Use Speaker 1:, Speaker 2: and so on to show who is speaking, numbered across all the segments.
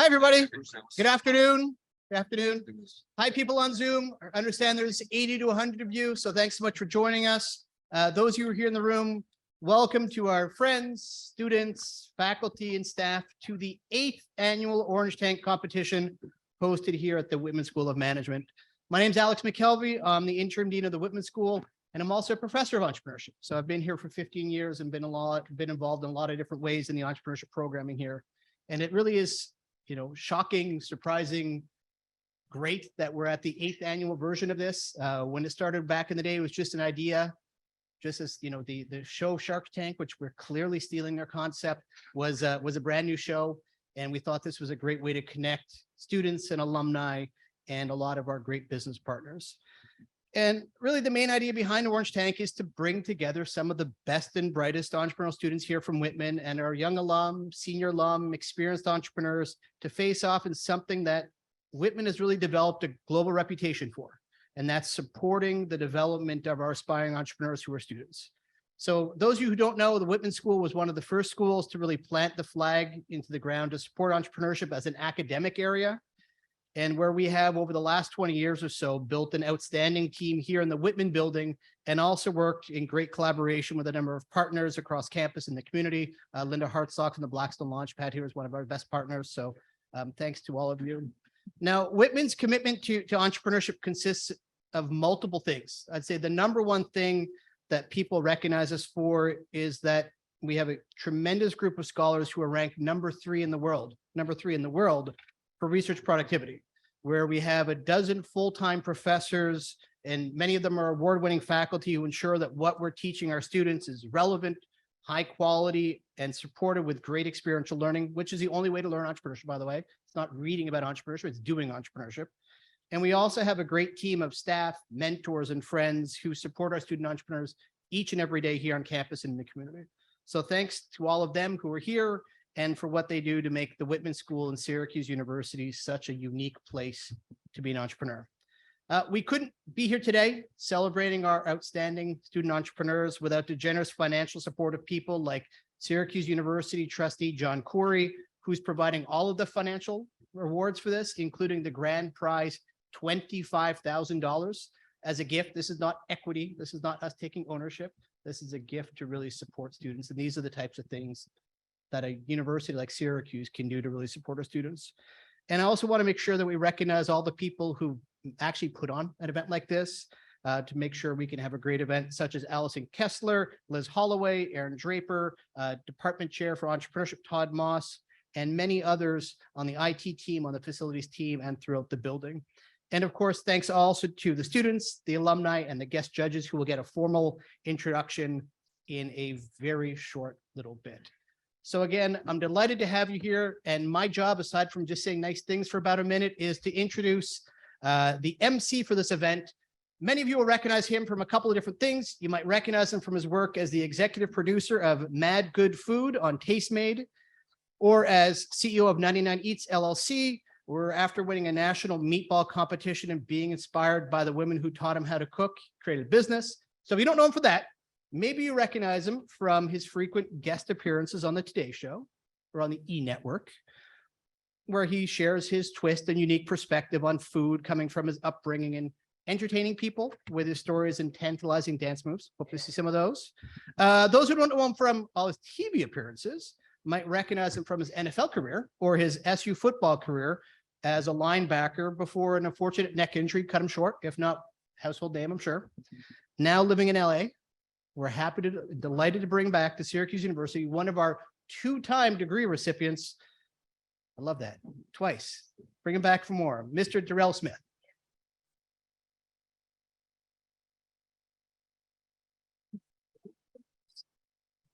Speaker 1: Hi, everybody. Good afternoon. Good afternoon. Hi, people on Zoom. I understand there's 80 to 100 of you, so thanks so much for joining us. Those of you who are here in the room, welcome to our friends, students, faculty, and staff to the 8th annual Orange Tank competition hosted here at the Whitman School of Management. My name is Alex Mckelvey. I'm the interim dean of the Whitman School, and I'm also a professor of entrepreneurship. So I've been here for 15 years and been involved in a lot of different ways in the entrepreneurship programming here. And it really is, shocking, surprising, great that we're at the 8th annual version of this. When it started back in the day, it was just an idea, just as, the show Shark Tank, which we're clearly stealing their concept, was a brand new show. And we thought this was a great way to connect students and alumni and a lot of our great business partners. And really the main idea behind Orange Tank is to bring together some of the best and brightest entrepreneurial students here from Whitman and our young alum, senior alum, experienced entrepreneurs to face off in something that Whitman has really developed a global reputation for, and that's supporting the development of our aspiring entrepreneurs who are students. So those of you who don't know, the Whitman School was one of the first schools to really plant the flag into the ground to support entrepreneurship as an academic area, and where we have over the last 20 years or so built an outstanding team here in the Whitman building, and also worked in great collaboration with a number of partners across campus and the community. Linda Hartsock from the Blackstone Launchpad here is one of our best partners. So thanks to all of you. Now, Whitman's commitment to entrepreneurship consists of multiple things. I'd say the number one thing that people recognize us for is that we have a tremendous group of scholars who are ranked number 3 in the world for research productivity, where we have a dozen full-time professors, and many of them are award-winning faculty who ensure that what we're teaching our students is relevant, high quality, and supported with great experiential learning, which is the only way to learn entrepreneurship, by the way. It's not reading about entrepreneurship, it's doing entrepreneurship. And we also have a great team of staff, mentors, and friends who support our student entrepreneurs each and every day here on campus and in the community. So thanks to all of them who are here and for what they do to make the Whitman School and Syracuse University such a unique place to be an entrepreneur. We couldn't be here today celebrating our outstanding student entrepreneurs without the generous financial support of people like Syracuse University trustee John Couri, who's providing all of the financial rewards for this, including the grand prize, $25,000 as a gift. This is not equity. This is not us taking ownership. This is a gift to really support students. And these are the types of things that a university like Syracuse can do to really support our students. And I also want to make sure that we recognize all the people who actually put on an event like this to make sure we can have a great event, such as Allison Kessler, Liz Holloway, Aaron Draper, Department Chair for Entrepreneurship, Todd Moss, and many others on the IT team, on the facilities team, and throughout the building. And of course, thanks also to the students, the alumni, and the guest judges who will get a formal introduction in a very short little bit. So again, I'm delighted to have you here. And my job, aside from just saying nice things for about a minute, is to introduce the MC for this event. Many of you will recognize him from a couple of different things. You might recognize him from his work as the executive producer of Mad Good Food on Tastemade, or as CEO of 99 Eats LLC, where after winning a national meatball competition and being inspired by the women who taught him how to cook, created a business. So if you don't know him for that, maybe you recognize him from his frequent guest appearances on the Today Show or on the E! Network, where he shares his twist and unique perspective on food coming from his upbringing and entertaining people with his stories and tantalizing dance moves. Hope to see some of those. Those who don't know him from all his TV appearances might recognize him from his NFL career or his SU football career as a linebacker before an unfortunate neck injury cut him short, if not household name, I'm sure. Now living in LA, we're delighted to bring back to Syracuse University one of our 2-time degree recipients. I love that, twice. Bring him back for more, Mr. Darrell Smith.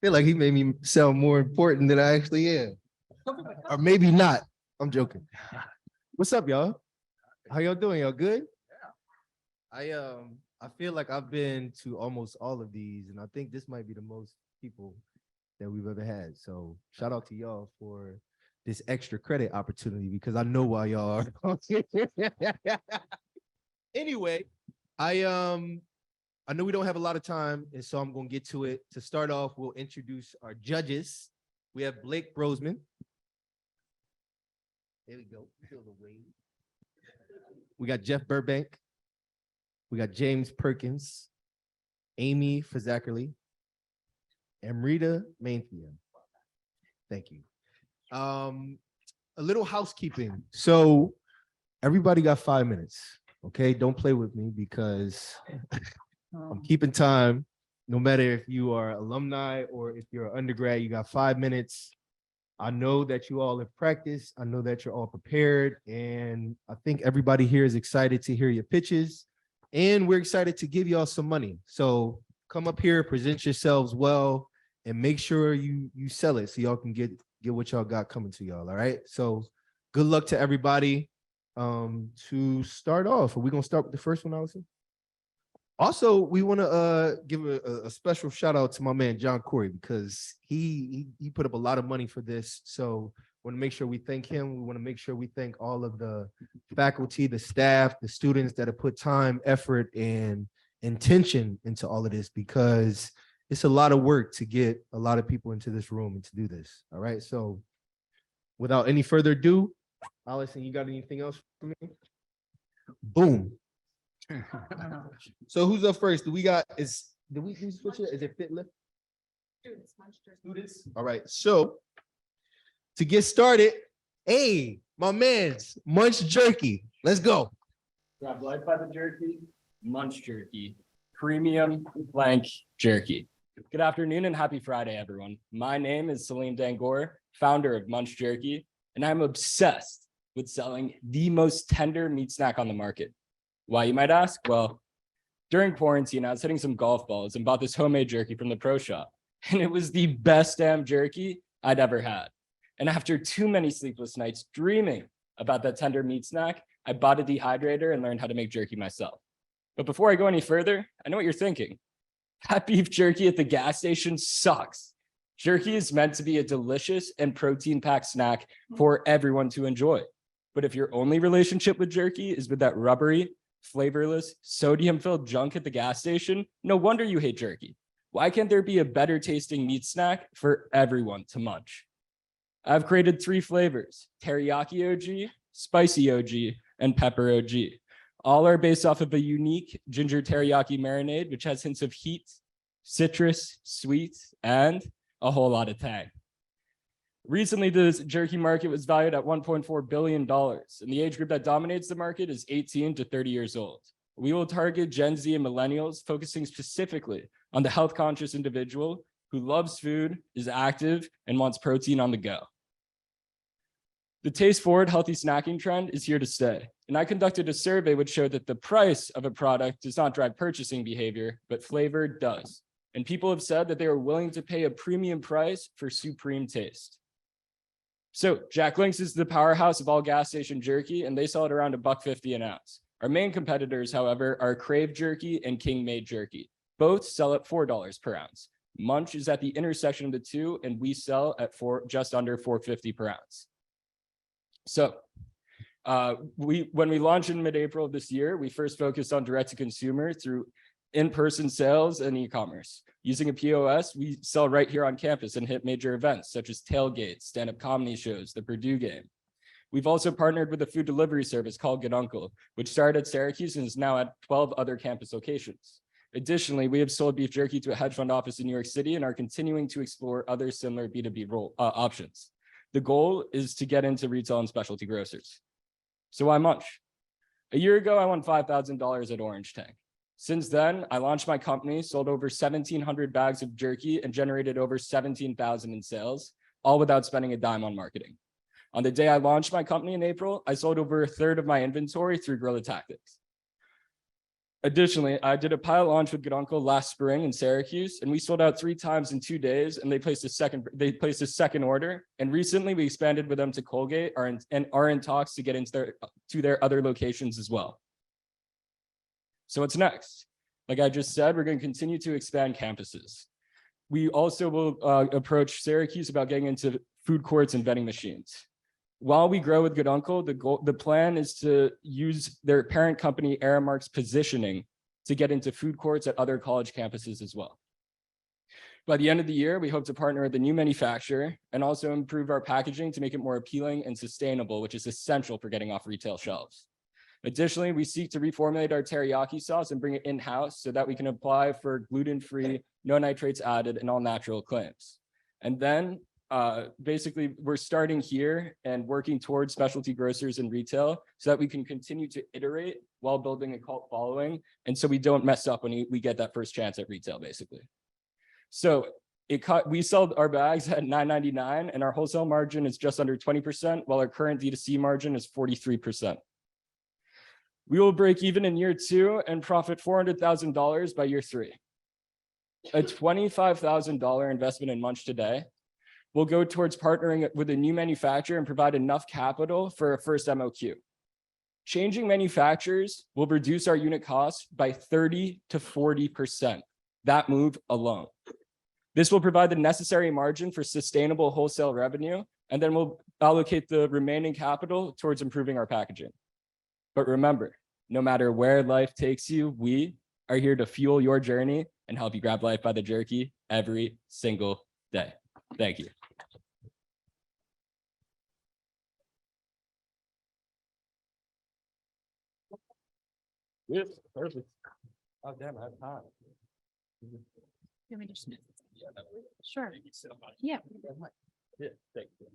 Speaker 2: I feel like he made me sound more important than I actually am. Or maybe not. I'm joking. What's up, y'all? How y'all doing? Y'all good? Yeah. I feel like I've been to almost all of these, and I think this might be the most people that we've ever had. So shout out to y'all for this extra credit opportunity, because I know why y'all are. Anyway, I know we don't have a lot of time, and so I'm going to get to it. To start off, we'll introduce our judges. We have Blake Brosman. There we go. Feel the wave. We got Jeff Burbank. We got James Perkins, Amy Fazakerly, and Rita Mainthia. Thank you. A little housekeeping. So everybody got 5 minutes. Okay, don't play with me because I'm keeping time. No matter if you are alumni or if you're an undergrad, you got 5 minutes. I know that you all have practiced. I know that you're all prepared. And I think everybody here is excited to hear your pitches. And we're excited to give y'all some money. So come up here, present yourselves well, and make sure you sell it so y'all can get what y'all got coming to y'all. All right. So good luck to everybody. To start off, are we gonna start with the first one, Allison? Also, we want to give a special shout out to my man John Couri because he put up a lot of money for this. So want to make sure we thank him. We want to make sure we thank all of the faculty, the staff, the students that have put time, effort, and intention into all of this because it's a lot of work to get a lot of people into this room and to do this. All right. So without any further ado, Allison, you got anything else for me? Boom. So who's up first? Do we switch it? Is it Fitlift? Students. All right. So to get started, hey, my man's Munch Jerky. Let's go.
Speaker 3: Grab life by the jerky, Munch Jerky, premium blank jerky. Good afternoon and happy Friday, everyone. My name is Salim Dangor, founder of Munch Jerky, and I'm obsessed with selling the most tender meat snack on the market. Why, you might ask? Well, during quarantine, I was hitting some golf balls and bought this homemade jerky from the pro shop, and it was the best damn jerky I'd ever had. And after too many sleepless nights dreaming about that tender meat snack, I bought a dehydrator and learned how to make jerky myself. But before I go any further, I know what you're thinking. That beef jerky at the gas station sucks. Jerky is meant to be a delicious and protein-packed snack for everyone to enjoy. But if your only relationship with jerky is with that rubbery, flavorless, sodium-filled junk at the gas station, no wonder you hate jerky. Why can't there be a better tasting meat snack for everyone to munch? I've created 3 flavors: teriyaki OG, spicy OG, and pepper OG. All are based off of a unique ginger teriyaki marinade, which has hints of heat, citrus, sweet, and a whole lot of tang. Recently, the jerky market was valued at $1.4 billion, and the age group that dominates the market is 18 to 30 years old. We will target Gen Z and millennials, focusing specifically on the health-conscious individual who loves food, is active, and wants protein on the go. The taste-forward healthy snacking trend is here to stay, and I conducted a survey which showed that the price of a product does not drive purchasing behavior, but flavor does. And people have said that they are willing to pay a premium price for supreme taste. So Jack Link's is the powerhouse of all gas station jerky, and they sell it around $1.50 an ounce. Our main competitors, however, are Crave Jerky and King Made Jerky. Both sell at $4 per ounce. Munch is at the intersection of the two, and we sell at just under $4.50 per ounce. So when we launched in mid-April of this year, we first focused on direct-to-consumer through in-person sales and e-commerce. Using a POS, we sell right here on campus and hit major events such as tailgates, stand-up comedy shows, the Purdue game. We've also partnered with a food delivery service called Good Uncle, which started at Syracuse and is now at 12 other campus locations. Additionally, we have sold beef jerky to a hedge fund office in New York City and are continuing to explore other similar B2B options. The goal is to get into retail and specialty grocers. So why Munch? A year ago, I won $5,000 at Orange Tank. Since then, I launched my company, sold over 1,700 bags of jerky, and generated over $17,000 in sales, all without spending a dime on marketing. On the day I launched my company in April, I sold over 1/3 of my inventory through guerrilla tactics. Additionally, I did a pilot launch with Good Uncle last spring in Syracuse, and we sold out 3 times in 2 days, and they placed a second order. And recently, we expanded with them to Colgate and are in talks to get into their other locations as well. So what's next? Like I just said, we're going to continue to expand campuses. We also will approach Syracuse about getting into food courts and vending machines. While we grow with Good Uncle, the plan is to use their parent company Aramark's positioning to get into food courts at other college campuses as well. By the end of the year, we hope to partner with a new manufacturer and also improve our packaging to make it more appealing and sustainable, which is essential for getting off retail shelves. Additionally, we seek to reformulate our teriyaki sauce and bring it in-house so that we can apply for gluten-free, no nitrates added, and all natural claims. And then basically, we're starting here and working towards specialty grocers and retail so that we can continue to iterate while building a cult following. And so we don't mess up when we get that first chance at retail, basically. So we sell our bags at $9.99 and our wholesale margin is just under 20%, while our current D2C margin is 43%. We will break even in year 2 and profit $400,000 by year 3. A $25,000 investment in Munch today will go towards partnering with a new manufacturer and provide enough capital for a first MOQ. Changing manufacturers will reduce our unit costs by 30 to 40%. That move alone. This will provide the necessary margin for sustainable wholesale revenue, and then we'll allocate the remaining capital towards improving our packaging. But remember, no matter where life takes you, we are here to fuel your journey and help you grab life by the jerky every single day. Thank you. Yes, perfect. Oh, damn, I have time.
Speaker 4: Let me just. Sure.
Speaker 3: Thank you so much.
Speaker 4: Yeah.
Speaker 3: Yeah, thank you.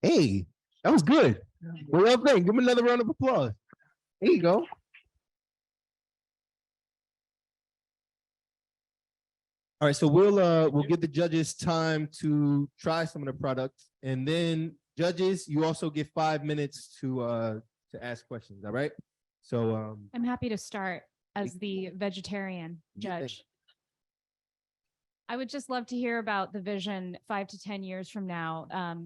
Speaker 2: Hey, that was good. What y'all think? Give me another round of applause. There you go. All right, so we'll give the judges time to try some of the products, and then judges, you also get 5 minutes to ask questions. All right. So
Speaker 4: I'm happy to start as the vegetarian judge. I would just love to hear about the vision 5 to 10 years from now,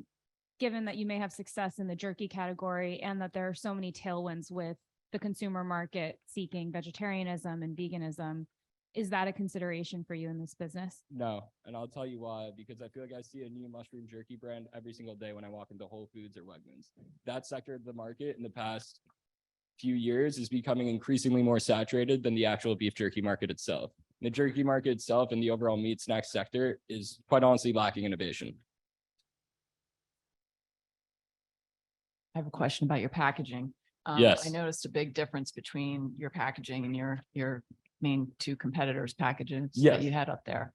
Speaker 4: given that you may have success in the jerky category and that there are so many tailwinds with the consumer market seeking vegetarianism and veganism. Is that a consideration for you in this business?
Speaker 3: No, and I'll tell you why, because I feel like I see a new mushroom jerky brand every single day when I walk into Whole Foods or Wegmans. That sector of the market in the past few years is becoming increasingly more saturated than the actual beef jerky market itself. The jerky market itself and the overall meat snack sector is quite honestly lacking innovation.
Speaker 5: I have a question about your package.
Speaker 3: Yes.
Speaker 5: I noticed a big difference between your packaging and your main 2 competitors' packages
Speaker 3: Yes.
Speaker 5: that you had up there.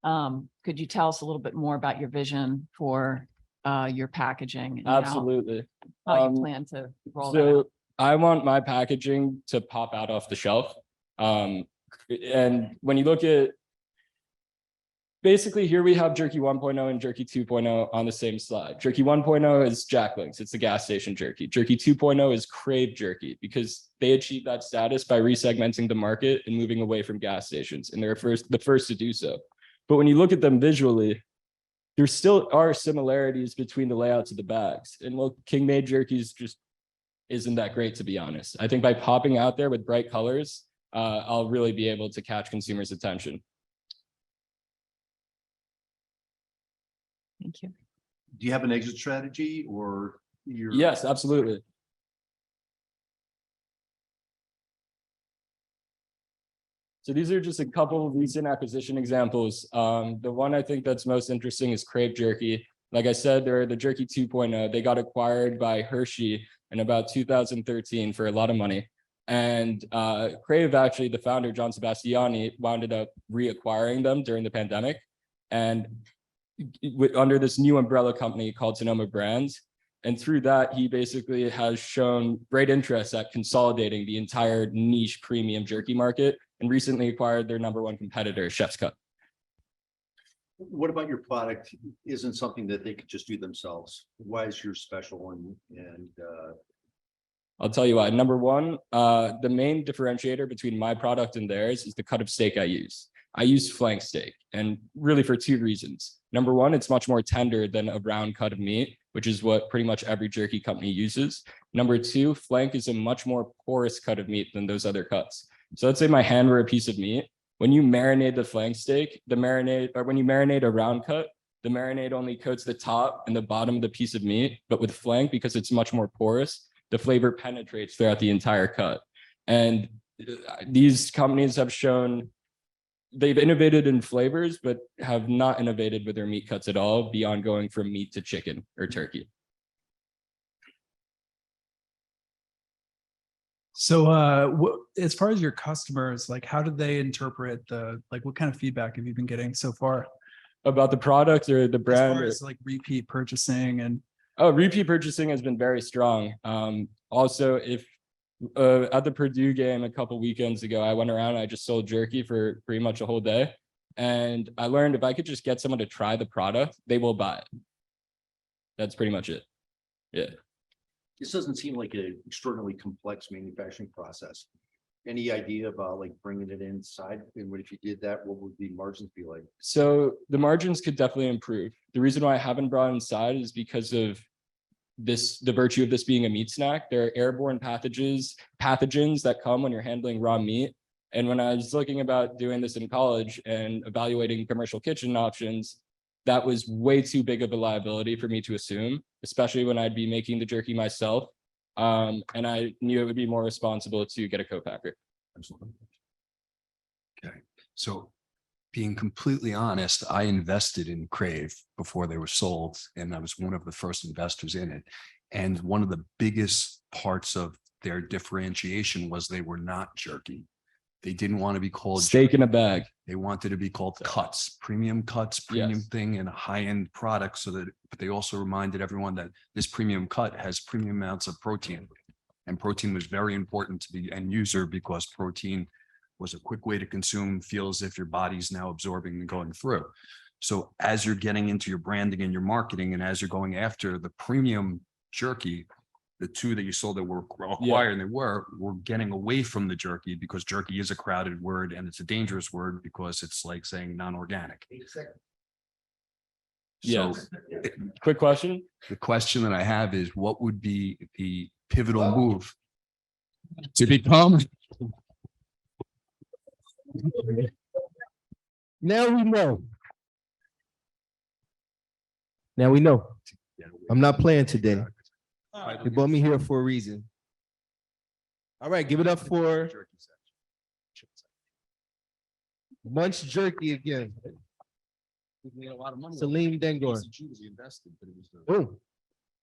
Speaker 5: Could you tell us a little bit more about your vision for your packaging? And
Speaker 3: Absolutely.
Speaker 5: How you plan to roll that out?
Speaker 3: So I want my packaging to pop out off the shelf. And when you look at, basically here we have jerky 1.0 and jerky 2.0 on the same slide. Jerky 1.0 is Jack Link's, it's the gas station jerky. Jerky 2.0 is Crave jerky because they achieved that status by resegmenting the market and moving away from gas stations. And they're the first to do so. But when you look at them visually, there still are similarities between the layouts of the bags. And well, King made jerkies just isn't that great, to be honest. I think by popping out there with bright colors, I'll really be able to catch consumers' attention.
Speaker 5: Thank you.
Speaker 6: Do you have an exit strategy or you're?
Speaker 3: Yes, absolutely. So these are just a couple of recent acquisition examples. The one I think that's most interesting is Crave Jerky. Like I said, they're the Jerky 2.0. They got acquired by Hershey in about 2013 for a lot of money. And Crave, actually, the founder, John Sebastiani, wound up reacquiring them during the pandemic. And under this new umbrella company called Sonoma Brands. And through that, he basically has shown great interest at consolidating the entire niche premium jerky market and recently acquired their #1 competitor, Chef's Cut.
Speaker 6: What about your product isn't something that they could just do themselves? Why is yours special? And
Speaker 3: I'll tell you why. #1, the main differentiator between my product and theirs is the cut of steak I use. I use flank steak, and really for 2 reasons. #1, it's much more tender than a round cut of meat, which is what pretty much every jerky company uses. #2, flank is a much more porous cut of meat than those other cuts. So let's say my hand were a piece of meat. When you marinate the flank steak, when you marinate a round cut, the marinade only coats the top and the bottom of the piece of meat. But with flank, because it's much more porous, the flavor penetrates throughout the entire cut. And these companies have shown they've innovated in flavors, but have not innovated with their meat cuts at all beyond going from meat to chicken or turkey.
Speaker 7: So as far as your customers, like how did they interpret what kind of feedback have you been getting so far?
Speaker 3: About the product or the
Speaker 7: As
Speaker 3: brand?
Speaker 7: far
Speaker 3: or-
Speaker 7: as like repeat purchasing and
Speaker 3: Oh, repeat purchasing has been very strong. Also, if at the Purdue game a couple weekends ago, I went around, I just sold jerky for pretty much a whole day. And I learned if I could just get someone to try the product, they will buy it. That's pretty much it. Yeah.
Speaker 6: This doesn't seem like an extraordinarily complex manufacturing process. Any idea about like bringing it inside? And what if you did that, what would the margins be like?
Speaker 3: So the margins could definitely improve. The reason why I haven't brought it inside is because of the virtue of this being a meat snack. There are airborne pathogens that come when you're handling raw meat. And when I was looking about doing this in college and evaluating commercial kitchen options, that was way too big of a liability for me to assume, especially when I'd be making the jerky myself. And I knew it would be more responsible to get a co-packer.
Speaker 6: Absolutely.
Speaker 8: Okay, so being completely honest, I invested in Crave before they were sold, and I was one of the first investors in it. And one of the biggest parts of their differentiation was they were not jerky. They didn't want to be called
Speaker 3: Steak in
Speaker 8: jerky.
Speaker 3: a bag.
Speaker 8: They wanted to be called cuts, premium
Speaker 3: Yes.
Speaker 8: thing, and a high-end product. So that, but they also reminded everyone that this premium cut has premium amounts of protein. And protein was very important to the end user because protein was a quick way to consume, feel as if your body's now absorbing and going through. So as you're getting into your branding and your marketing, and as you're going after the premium jerky, the two that you saw that were acquired, and we're getting away from the jerky because jerky is a crowded word and it's a dangerous word because it's like saying non-organic. So
Speaker 3: Yes. Quick question.
Speaker 8: the question that I have is, what would be the pivotal move to become?
Speaker 2: Now we know. Now we know. I'm not playing today. They brought me here for a reason. All right, give it up for Munch Jerky again. Salim Dengor. Boom.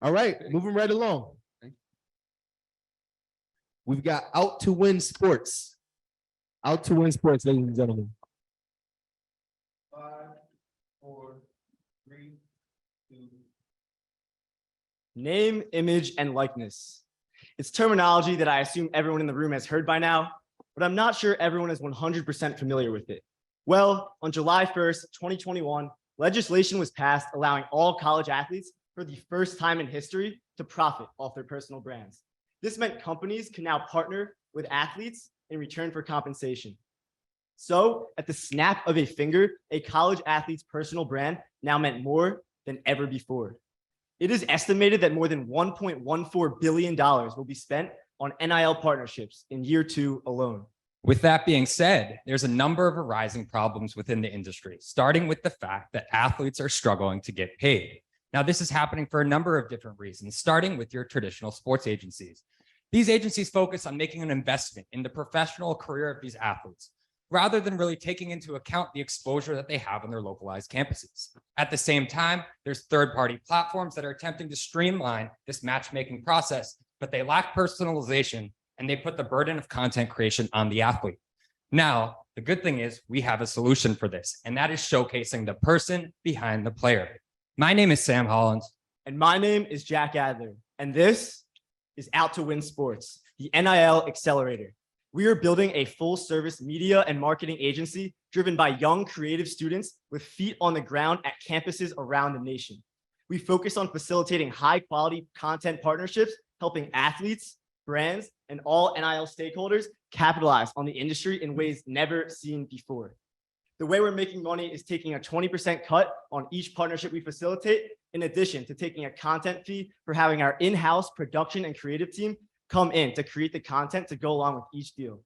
Speaker 2: All right, moving right along. We've got Out to Win Sports. Out to Win Sports, ladies and gentlemen. 5, 4, 3, 2.
Speaker 9: Name, image, and likeness. It's terminology that I assume everyone in the room has heard by now, but I'm not sure everyone is 100% familiar with it. Well, on July 1st, 2021, legislation was passed allowing all college athletes for the first time in history to profit off their personal brands. This meant companies can now partner with athletes in return for compensation. So at the snap of a finger, a college athlete's personal brand now meant more than ever before. It is estimated that more than $1.14 billion will be spent on NIL partnerships in year 2 alone.
Speaker 10: With that being said, there's a number of arising problems within the industry, starting with the fact that athletes are struggling to get paid. Now, this is happening for a number of different reasons, starting with your traditional sports agencies. These agencies focus on making an investment in the professional career of these athletes, rather than really taking into account the exposure that they have on their localized campuses. At the same time, there's third-party platforms that are attempting to streamline this matchmaking process, but they lack personalization and they put the burden of content creation on the athlete. Now, the good thing is we have a solution for this, and that is showcasing the person behind the player. My name is Sam Holland.
Speaker 9: And my name is Jack Adler, and this is Out to Win Sports, the NIL Accelerator. We are building a full-service media and marketing agency driven by young creative students with feet on the ground at campuses around the nation. We focus on facilitating high-quality content partnerships, helping athletes, brands, and all NIL stakeholders capitalize on the industry in ways never seen before. The way we're making money is taking a 20% cut on each partnership we facilitate, in addition to taking a content fee for having our in-house production and creative team come in to create the content to go along with each deal.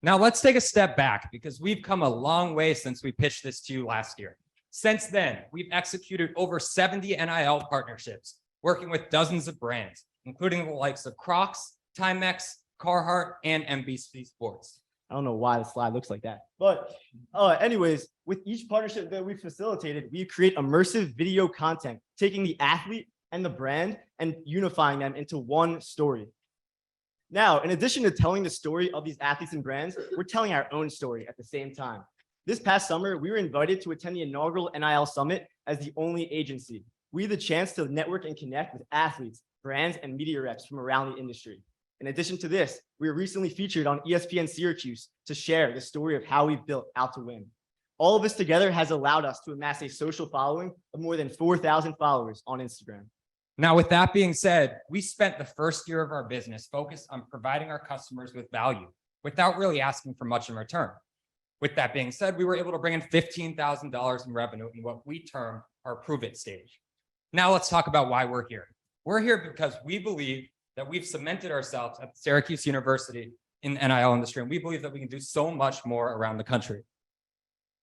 Speaker 10: Now let's take a step back because we've come a long way since we pitched this to you last year. Since then, we've executed over 70 NIL partnerships, working with dozens of brands, including the likes of Crocs, Timex, Carhartt, and NBC Sports.
Speaker 9: I don't know why the slide looks like that. But anyways, with each partnership that we facilitated, we create immersive video content, taking the athlete and the brand and unifying them into one story. Now, in addition to telling the story of these athletes and brands, we're telling our own story at the same time. This past summer, we were invited to attend the inaugural NIL Summit as the only agency. We had the chance to network and connect with athletes, brands, and media reps from around the industry. In addition to this, we were recently featured on ESPN Syracuse to share the story of how we built Out to Win. All of this together has allowed us to amass a social following of more than 4,000 followers on Instagram.
Speaker 10: Now, with that being said, we spent the first year of our business focused on providing our customers with value without really asking for much in return. With that being said, we were able to bring in $15,000 in revenue in what we term our prove it stage. Now let's talk about why we're here. We're here because we believe that we've cemented ourselves at Syracuse University in the NIL industry, and we believe that we can do so much more around the country.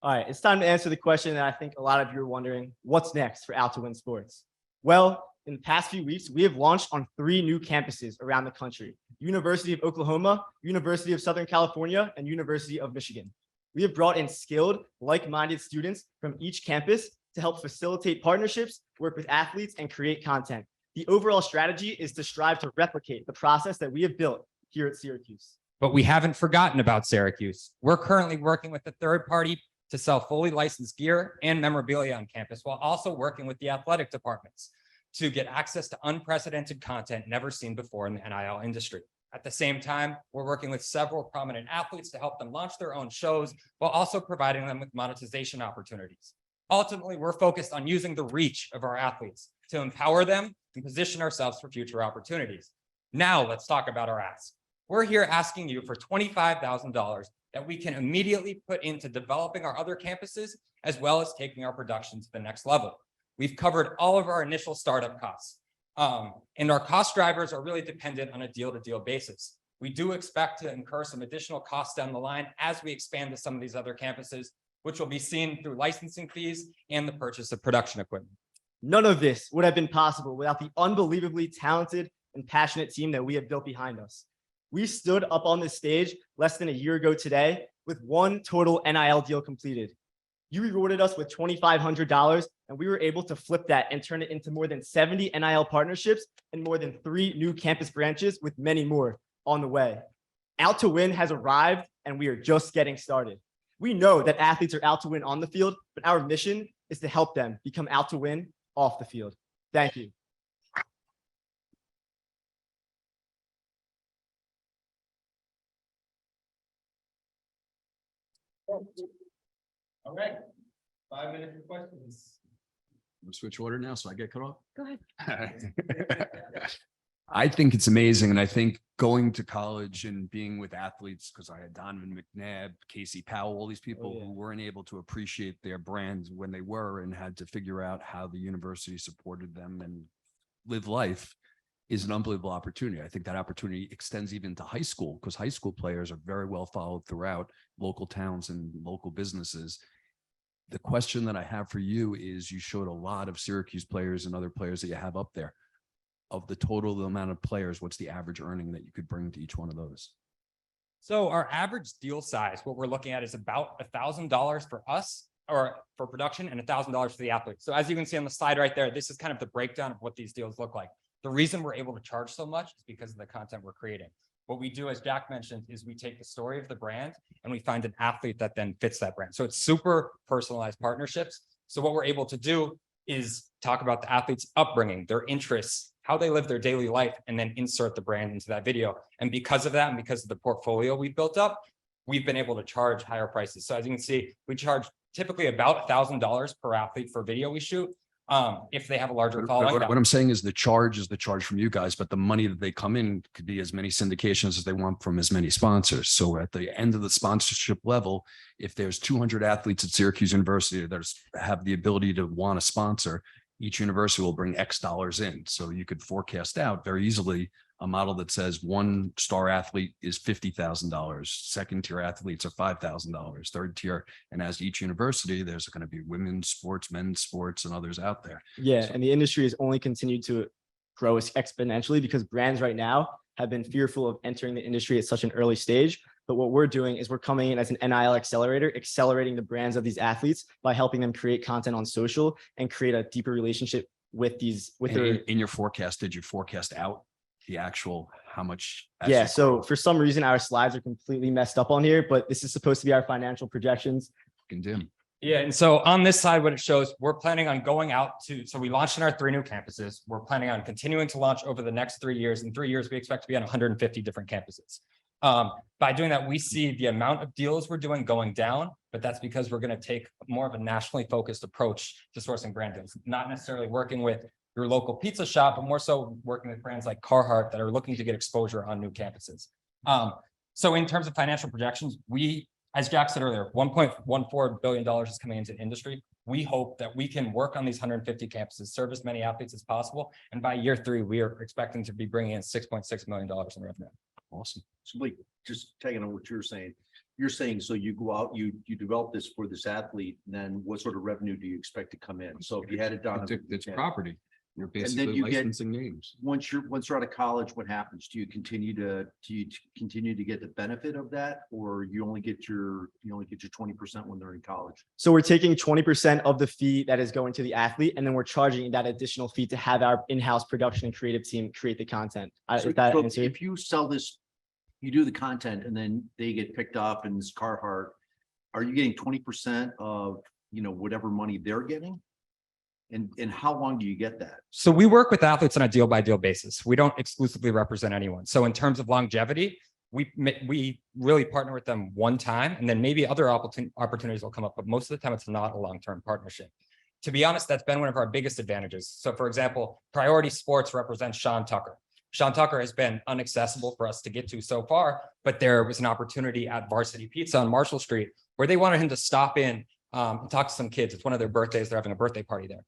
Speaker 9: All right, it's time to answer the question that I think a lot of you are wondering, what's next for Out to Win Sports? Well, in the past few weeks, we have launched on 3 new campuses around the country: University of Oklahoma, University of Southern California, and University of Michigan. We have brought in skilled, like-minded students from each campus to help facilitate partnerships, work with athletes, and create content. The overall strategy is to strive to replicate the process that we have built here at Syracuse.
Speaker 10: But we haven't forgotten about Syracuse. We're currently working with a third party to sell fully licensed gear and memorabilia on campus, while also working with the athletic departments to get access to unprecedented content never seen before in the NIL industry. At the same time, we're working with several prominent athletes to help them launch their own shows while also providing them with monetization opportunities. Ultimately, we're focused on using the reach of our athletes to empower them and position ourselves for future opportunities. Now, let's talk about our ask. We're here asking you for $25,000 that we can immediately put into developing our other campuses, as well as taking our production to the next level. We've covered all of our initial startup costs. And our cost drivers are really dependent on a deal-to-deal basis. We do expect to incur some additional costs down the line as we expand to some of these other campuses, which will be seen through licensing fees and the purchase of production equipment.
Speaker 9: None of this would have been possible without the unbelievably talented and passionate team that we have built behind us. We stood up on this stage less than a year ago today with 1 total NIL deal completed. You rewarded us with $2,500, and we were able to flip that and turn it into more than 70 NIL partnerships and more than 3 new campus branches, with many more on the way. Out to Win has arrived, and we are just getting started. We know that athletes are out to win on the field, but our mission is to help them become out to win off the field. Thank you.
Speaker 10: All right, 5 minutes for questions.
Speaker 8: We'll switch order now, so I get cut off.
Speaker 4: Go ahead.
Speaker 8: I think it's amazing. And I think going to college and being with athletes, because I had Donovan McNabb, Casey Powell, all these people who weren't able to appreciate their brands when they were and had to figure out how the university supported them and live life, is an unbelievable opportunity. I think that opportunity extends even to high school, because high school players are very well followed throughout local towns and local businesses. The question that I have for you is, you showed a lot of Syracuse players and other players that you have up there. Of the total amount of players, what's the average earning that you could bring to each one of those?
Speaker 10: So our average deal size, what we're looking at, is about $1,000 for us, or for production, and $1,000 for the athlete. So as you can see on the slide right there, this is kind of the breakdown of what these deals look like. The reason we're able to charge so much is because of the content we're creating. What we do, as Jack mentioned, is we take the story of the brand and we find an athlete that then fits that brand. So it's super personalized partnerships. So what we're able to do is talk about the athlete's upbringing, their interests, how they live their daily life, and then insert the brand into that video. And because of that, and because of the portfolio we built up, we've been able to charge higher prices. So as you can see, we charge typically about $1,000 per athlete for video we shoot. If they have a larger following.
Speaker 8: What I'm saying is the charge from you guys, but the money that they come in could be as many syndications as they want from as many sponsors. So at the end of the sponsorship level, if there's 200 athletes at Syracuse University that have the ability to want to sponsor, each university will bring X dollars in. So you could forecast out very easily a model that says 1 star athlete is $50,000, second tier athletes are $5,000, third tier. And as each university, there's going to be women's sports, men's sports, and others out there.
Speaker 9: Yeah,
Speaker 8: So-
Speaker 9: and the industry has only continued to grow exponentially because brands right now have been fearful of entering the industry at such an early stage. But what we're doing is we're coming in as an NIL accelerator, accelerating the brands of these athletes by helping them create content on social and create a deeper relationship with
Speaker 8: In your forecast, did you forecast out the actual, how much?
Speaker 9: Yeah,
Speaker 8: actual
Speaker 9: so
Speaker 8: growth
Speaker 9: for some reason, our slides are completely messed up on here, but this is supposed to be our financial projections.
Speaker 8: can do?
Speaker 10: Yeah, and so on this side, what it shows, we're planning on going out to, so we launched in our 3 new campuses. We're planning on continuing to launch over the next 3 years. In 3 years, we expect to be on 150 different campuses. By doing that, we see the amount of deals we're doing going down, but that's because we're going to take more of a nationally focused approach to sourcing brand deals, not necessarily working with your local pizza shop, but more so working with brands like Carhartt that are looking to get exposure on new campuses. So in terms of financial projections, we, as Jack said earlier, $1.14 billion is coming into the industry. We hope that we can work on these 150 campuses, serve as many athletes as possible. And by year 3, we are expecting to be bringing in $6.6 million in revenue.
Speaker 6: Awesome. So Blake, just taking on what you're saying, so you go out, you develop this for this athlete, and then what sort of revenue do you expect to come in? So if you had it done.
Speaker 8: It's property. You're
Speaker 6: then
Speaker 8: basically
Speaker 6: you get-
Speaker 8: licensing names.
Speaker 6: Once you're out of college, what happens? Do you continue to get the benefit of that, or you only get your 20% when they're in college?
Speaker 9: So we're taking 20% of the fee that is going to the athlete, and then we're charging that additional fee to have our in-house production and creative team create the content.
Speaker 6: So
Speaker 9: If that answer you?
Speaker 6: if you sell this, you do the content and then they get picked up in this Carhartt, are you getting 20% of, whatever money they're getting? And how long do you get that?
Speaker 10: So we work with athletes on a deal by deal basis. We don't exclusively represent anyone. So in terms of longevity, we really partner with them one time, and then maybe other opportunities will come up, but most of the time it's not a long-term partnership. To be honest, that's been one of our biggest advantages. So for example, Priority Sports represents Sean Tucker. Sean Tucker has been inaccessible for us to get to so far, but there was an opportunity at Varsity Pizza on Marshall Street where they wanted him to stop in and talk to some kids. It's one of their birthdays. They're having a birthday party there.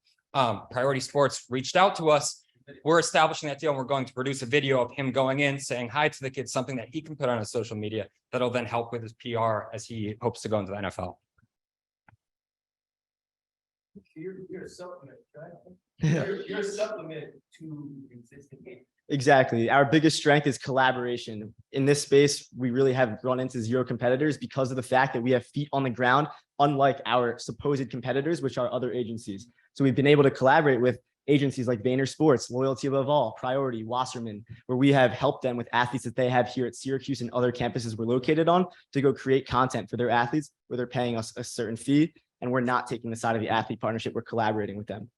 Speaker 10: Priority Sports reached out to us. We're establishing that deal, and we're going to produce a video of him going in, saying hi to the kids, something that he can put on his social media that'll then help with his PR as he hopes to go into the NFL.
Speaker 2: You're a supplement, right? You're a supplement to existing games.
Speaker 9: Exactly. Our biggest strength is collaboration. In this space, we really have run into zero competitors because of the fact that we have feet on the ground, unlike our supposed competitors, which are other agencies. So we've been able to collaborate with agencies like Vayner Sports, Loyalty Above All, Priority, Wasserman, where we have helped them with athletes that they have here at Syracuse and other campuses we're located on to go create content for their athletes where they're paying us a certain fee. And we're not taking the side of the athlete partnership. We're collaborating with them.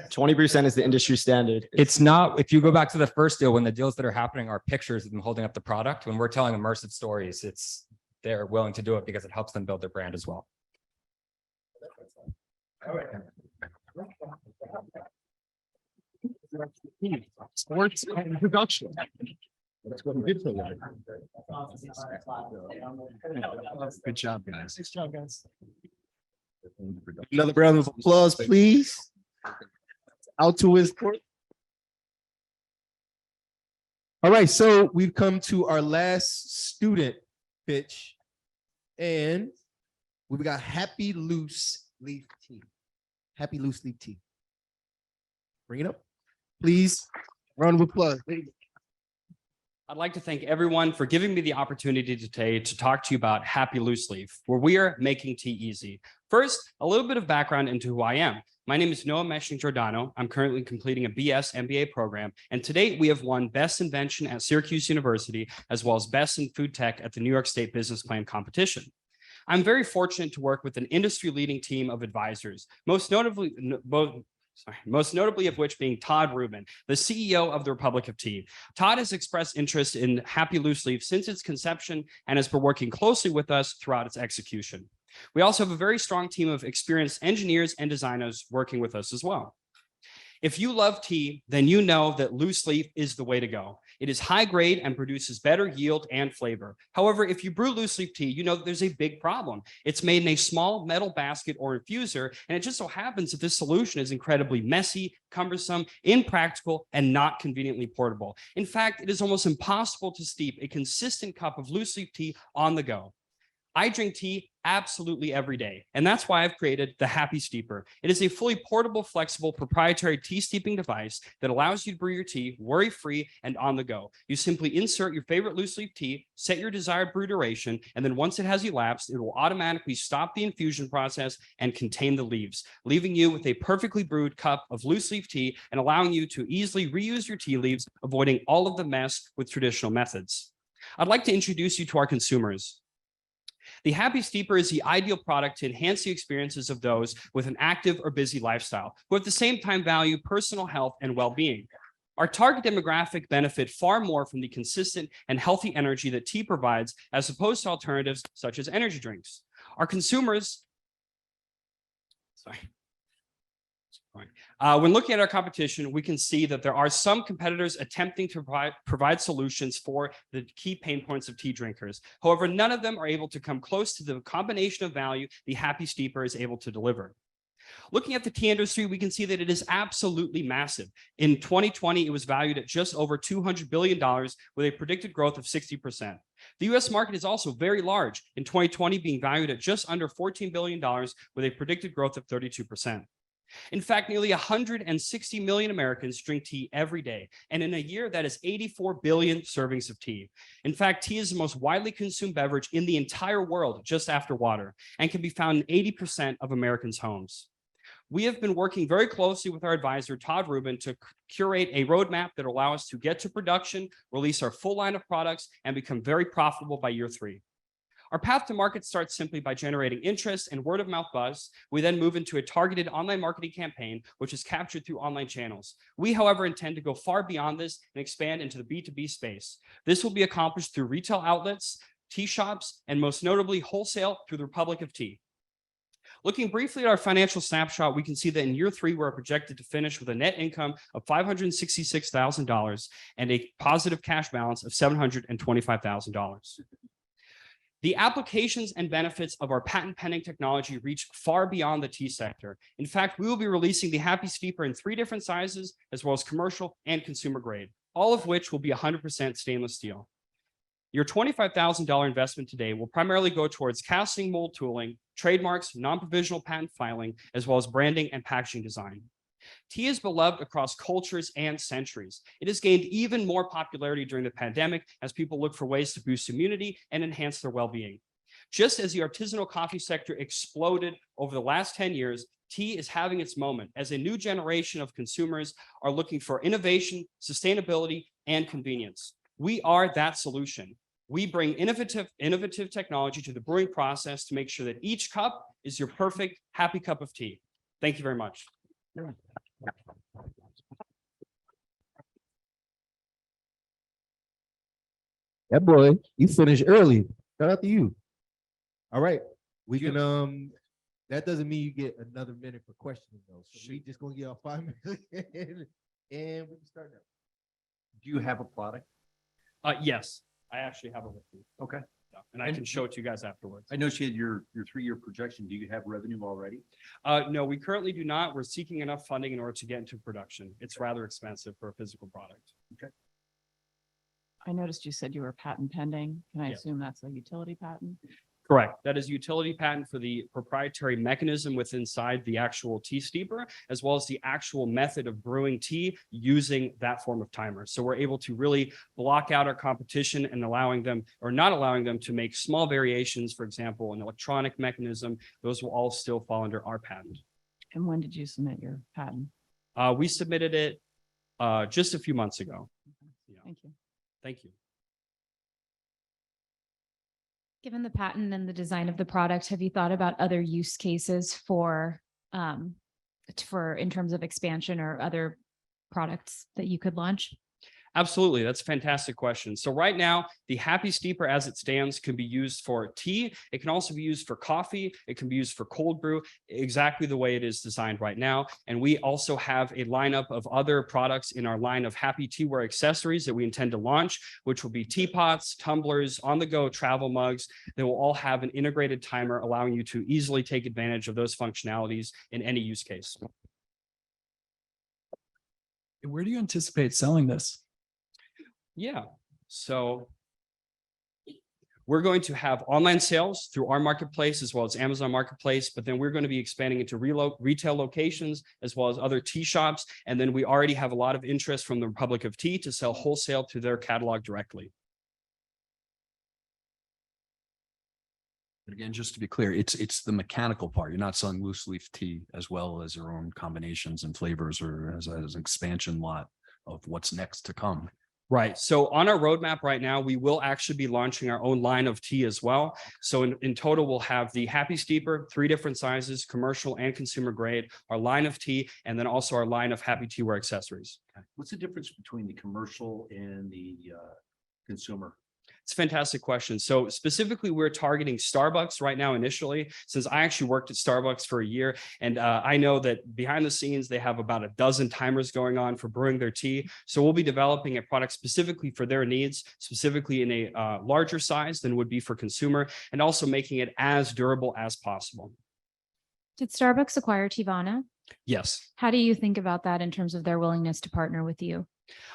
Speaker 9: 20% is the industry standard.
Speaker 10: It's not, if you go back to the first deal, when the deals that are happening are pictures of them holding up the product, when we're telling immersive stories, they're willing to do it because it helps them build their brand as well.
Speaker 2: All right.
Speaker 8: Sports and production. That's what we did for that. Good job, guys.
Speaker 2: Nice job, guys. Another round of applause, please. Out to his court. All right, so we've come to our last student pitch, and we've got Happy Loose Leaf Tea. Happy Loose Leaf Tea. Bring it up, please. Round of applause.
Speaker 11: I'd like to thank everyone for giving me the opportunity today to talk to you about Happy Loose Leaf, where we are making tea easy. First, a little bit of background into who I am. My name is Noah Meshing-Giordano. I'm currently completing a BS MBA program, and to date, we have won Best Invention at Syracuse University, as well as Best in Food Tech at the New York State Business Plan competition. I'm very fortunate to work with an industry-leading team of advisors, most notably of which being Todd Rubin, the CEO of the Republic of Tea. Todd has expressed interest in Happy Loose Leaf since its conception and has been working closely with us throughout its execution. We also have a very strong team of experienced engineers and designers working with us as well. If you love tea, then you know that loose leaf is the way to go. It is high grade and produces better yield and flavor. However, if you brew loose leaf tea, you know that there's a big problem. It's made in a small metal basket or infuser, and it just so happens that this solution is incredibly messy, cumbersome, impractical, and not conveniently portable. In fact, it is almost impossible to steep a consistent cup of loose leaf tea on the go. I drink tea absolutely every day, and that's why I've created the Happy Steeper. It is a fully portable, flexible, proprietary tea steeping device that allows you to brew your tea worry-free and on the go. You simply insert your favorite loose leaf tea, set your desired brew duration, and then once it has elapsed, it will automatically stop the infusion process and contain the leaves, leaving you with a perfectly brewed cup of loose leaf tea and allowing you to easily reuse your tea leaves, avoiding all of the mess with traditional methods. I'd like to introduce you to our consumers. The Happy Steeper is the ideal product to enhance the experiences of those with an active or busy lifestyle, who at the same time value personal health and well-being. Our target demographic benefit far more from the consistent and healthy energy that tea provides as opposed to alternatives such as energy drinks. Our consumers, when looking at our competition, we can see that there are some competitors attempting to provide solutions for the key pain points of tea drinkers. However, none of them are able to come close to the combination of value the Happy Steeper is able to deliver. Looking at the tea industry, we can see that it is absolutely massive. In 2020, it was valued at just over $200 billion with a predicted growth of 60%. The US market is also very large, in 2020 being valued at just under $14 billion with a predicted growth of 32%. In fact, nearly 160 million Americans drink tea every day, and in a year that is 84 billion servings of tea. In fact, tea is the most widely consumed beverage in the entire world, just after water, and can be found in 80% of Americans' homes. We have been working very closely with our advisor, Todd Rubin, to curate a roadmap that will allow us to get to production, release our full line of products, and become very profitable by year 3. Our path to market starts simply by generating interest and word of mouth buzz. We then move into a targeted online marketing campaign, which is captured through online channels. We, however, intend to go far beyond this and expand into the B2B space. This will be accomplished through retail outlets, tea shops, and most notably wholesale through the Republic of Tea. Looking briefly at our financial snapshot, we can see that in year 3, we're projected to finish with a net income of $566,000 and a positive cash balance of $725,000. The applications and benefits of our patent pending technology reach far beyond the tea sector. In fact, we will be releasing the Happy Steeper in 3 different sizes, as well as commercial and consumer grade, all of which will be 100% stainless steel. Your $25,000 investment today will primarily go towards casting mold tooling, trademarks, non-provisional patent filing, as well as branding and packaging design. Tea is beloved across cultures and centuries. It has gained even more popularity during the pandemic as people look for ways to boost immunity and enhance their well-being. Just as the artisanal coffee sector exploded over the last 10 years, tea is having its moment as a new generation of consumers are looking for innovation, sustainability, and convenience. We are that solution. We bring innovative technology to the brewing process to make sure that each cup is your perfect happy cup of tea. Thank you very much.
Speaker 2: That boy, you finished early. Shout out to you. All right. We can that doesn't mean you get another minute for questioning though. So we just gonna get our 5 minutes and we can start now.
Speaker 6: Do you have a product?
Speaker 11: Yes, I actually have a with me.
Speaker 6: Okay.
Speaker 11: Yeah, and I can show it to you guys afterwards.
Speaker 6: I know she had your 3-year projection. Do you have revenue already?
Speaker 11: No, we currently do not. We're seeking enough funding in order to get into production. It's rather expensive for a physical product.
Speaker 6: Okay.
Speaker 5: I noticed you said you were patent pending. Can I
Speaker 11: Yes.
Speaker 5: assume that's a utility patent?
Speaker 11: Correct. That is a utility patent for the proprietary mechanism within inside the actual tea steeper, as well as the actual method of brewing tea using that form of timer. So we're able to really block out our competition and allowing them or not allowing them to make small variations. For example, an electronic mechanism, those will all still fall under our patent.
Speaker 5: And when did you submit your patent?
Speaker 11: We submitted it just a few months ago. Yeah.
Speaker 5: Thank you.
Speaker 11: Thank you.
Speaker 4: Given the patent and the design of the product, have you thought about other use cases for in terms of expansion or other products that you could launch?
Speaker 11: Absolutely. That's a fantastic question. So right now, the Happy Steeper as it stands can be used for tea. It can also be used for coffee. It can be used for cold brew, exactly the way it is designed right now. And we also have a lineup of other products in our line of Happy Teaware accessories that we intend to launch, which will be teapots, tumblers, on-the-go travel mugs. They will all have an integrated timer, allowing you to easily take advantage of those functionalities in any use case.
Speaker 7: Where do you anticipate selling this?
Speaker 11: Yeah. So We're going to have online sales through our marketplace as well as Amazon Marketplace, but then we're going to be expanding into retail locations as well as other tea shops. And then we already have a lot of interest from the Republic of Tea to sell wholesale through their catalog directly.
Speaker 8: But again, just to be clear, it's the mechanical part. You're not selling loose leaf tea as well as your own combinations and flavors or as an expansion lot of what's next to come.
Speaker 11: Right. So on our roadmap right now, we will actually be launching our own line of tea as well. So in total, we'll have the Happy Steeper, 3 different sizes, commercial and consumer grade, our line of tea, and then also our line of Happy Teaware accessories.
Speaker 6: What's the difference between the commercial and the consumer?
Speaker 11: It's a fantastic question. So specifically, we're targeting Starbucks right now initially, since I actually worked at Starbucks for a year. And I know that behind the scenes, they have about a dozen timers going on for brewing their tea. So we'll be developing a product specifically for their needs, specifically in a larger size than would be for consumer, and also making it as durable as possible.
Speaker 4: Did Starbucks acquire Teavana?
Speaker 11: Yes.
Speaker 4: How do you think about that in terms of their willingness to partner with you?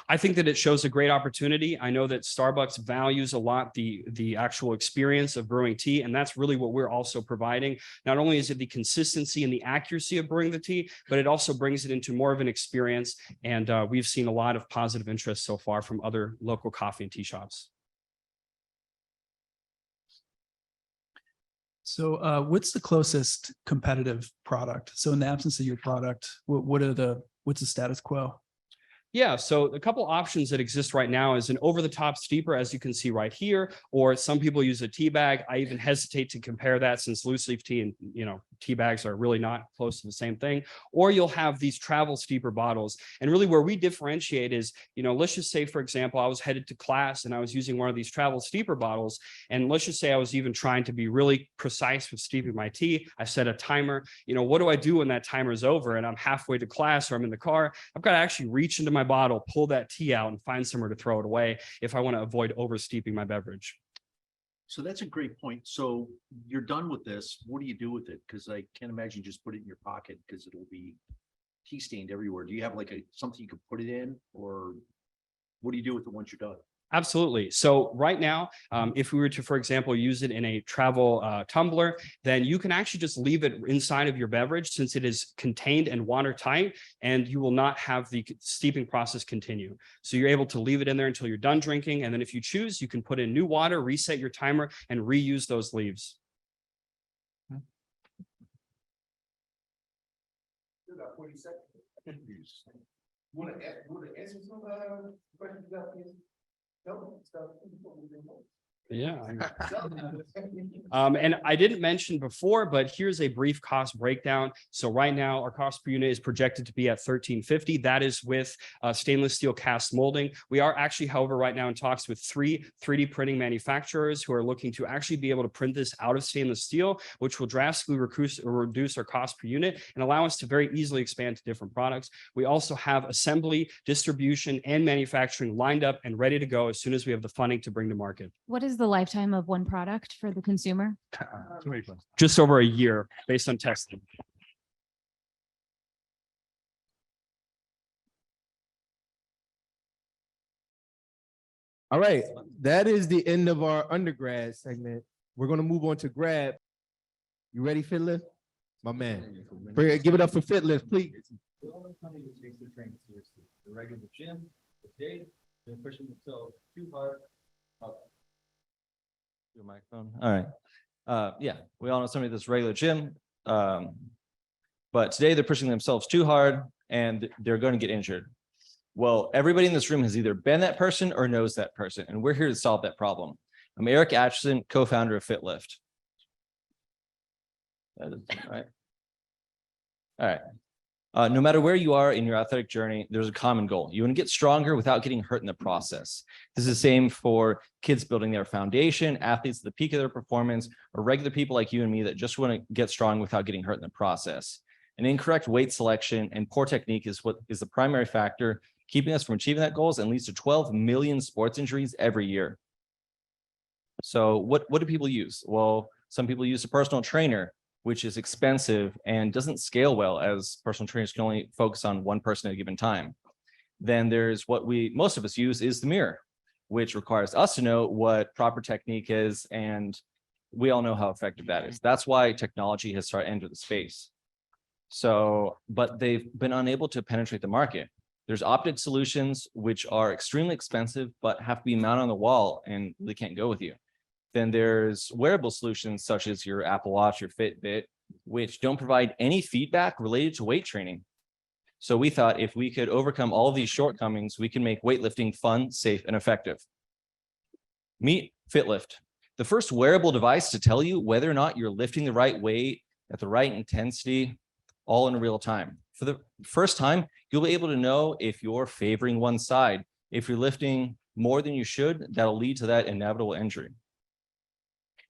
Speaker 11: I think that it shows a great opportunity. I know that Starbucks values a lot the actual experience of brewing tea, and that's really what we're also providing. Not only is it the consistency and the accuracy of brewing the tea, but it also brings it into more of an experience. And we've seen a lot of positive interest so far from other local coffee and tea shops.
Speaker 7: So what's the closest competitive product? So in the absence of your product, what's the status quo?
Speaker 11: Yeah, so a couple options that exist right now is an over-the-top steeper, as you can see right here, or some people use a tea bag. I even hesitate to compare that since loose leaf tea and tea bags are really not close to the same thing. Or you'll have these travel steeper bottles. And really where we differentiate is, let's just say, for example, I was headed to class and I was using one of these travel steeper bottles. And let's just say I was even trying to be really precise with steeping my tea. I set a timer. What do I do when that timer is over and I'm halfway to class or I'm in the car? I've got to actually reach into my bottle, pull that tea out and find somewhere to throw it away if I want to avoid over steeping my beverage.
Speaker 6: So that's a great point. So you're done with this. What do you do with it? Because I can't imagine just put it in your pocket because it'll be tea stained everywhere. Do you have like something you could put it in, or what do you do with it once you're done?
Speaker 11: Absolutely. So right now, if we were to, for example, use it in a travel tumbler, then you can actually just leave it inside of your beverage since it is contained and watertight, and you will not have the steeping process continue. So you're able to leave it in there until you're done drinking. And then if you choose, you can put in new water, reset your timer, and reuse those leaves.
Speaker 2: About 40 seconds. Want to answer some questions about this?
Speaker 11: Yeah. And I didn't mention before, but here's a brief cost breakdown. So right now our cost per unit is projected to be at $13.50. That is with stainless steel cast molding. We are actually, however, right now in talks with 3 3D printing manufacturers who are looking to actually be able to print this out of stainless steel, which will drastically reduce our cost per unit and allow us to very easily expand to different products. We also have assembly, distribution, and manufacturing lined up and ready to go as soon as we have the funding to bring to market.
Speaker 4: What is the lifetime of one product for the consumer?
Speaker 11: Just over a year based on testing.
Speaker 2: All right, that is the end of our undergrad segment. We're going to move on to grad. You ready, Fitlift? My man. Give it up for Fitlift, please.
Speaker 12: The only company that takes their training seriously. The regular gym, the day, they're pushing themselves too hard. Your microphone. All right. Yeah, we all know somebody that's regular gym. But today they're pushing themselves too hard and they're going to get injured. Well, everybody in this room has either been that person or knows that person, and we're here to solve that problem. I'm Eric Atchison, co-founder of Fitlift. That is, right. All right. No matter where you are in your athletic journey, there's a common goal. You want to get stronger without getting hurt in the process. This is the same for kids building their foundation, athletes at the peak of their performance, or regular people like you and me that just want to get strong without getting hurt in the process. An incorrect weight selection and poor technique is what is the primary factor keeping us from achieving that goals and leads to 12 million sports injuries every year. So what do people use? Well, some people use a personal trainer, which is expensive and doesn't scale well, as personal trainers can only focus on one person at a given time. Then there's what most of us use is the mirror. which requires us to know what proper technique is. And we all know how effective that is. That's why technology has started to enter the space. So, but they've been unable to penetrate the market. There's optic solutions, which are extremely expensive, but have to be mounted on the wall and really can't go with you. Then there's wearable solutions such as your Apple Watch, your Fitbit, which don't provide any feedback related to weight training. So we thought if we could overcome all of these shortcomings, we can make weightlifting fun, safe, and effective. Meet Fitlift, the first wearable device to tell you whether or not you're lifting the right weight at the right intensity, all in real time. For the first time, you'll be able to know if you're favoring one side. If you're lifting more than you should, that'll lead to that inevitable injury.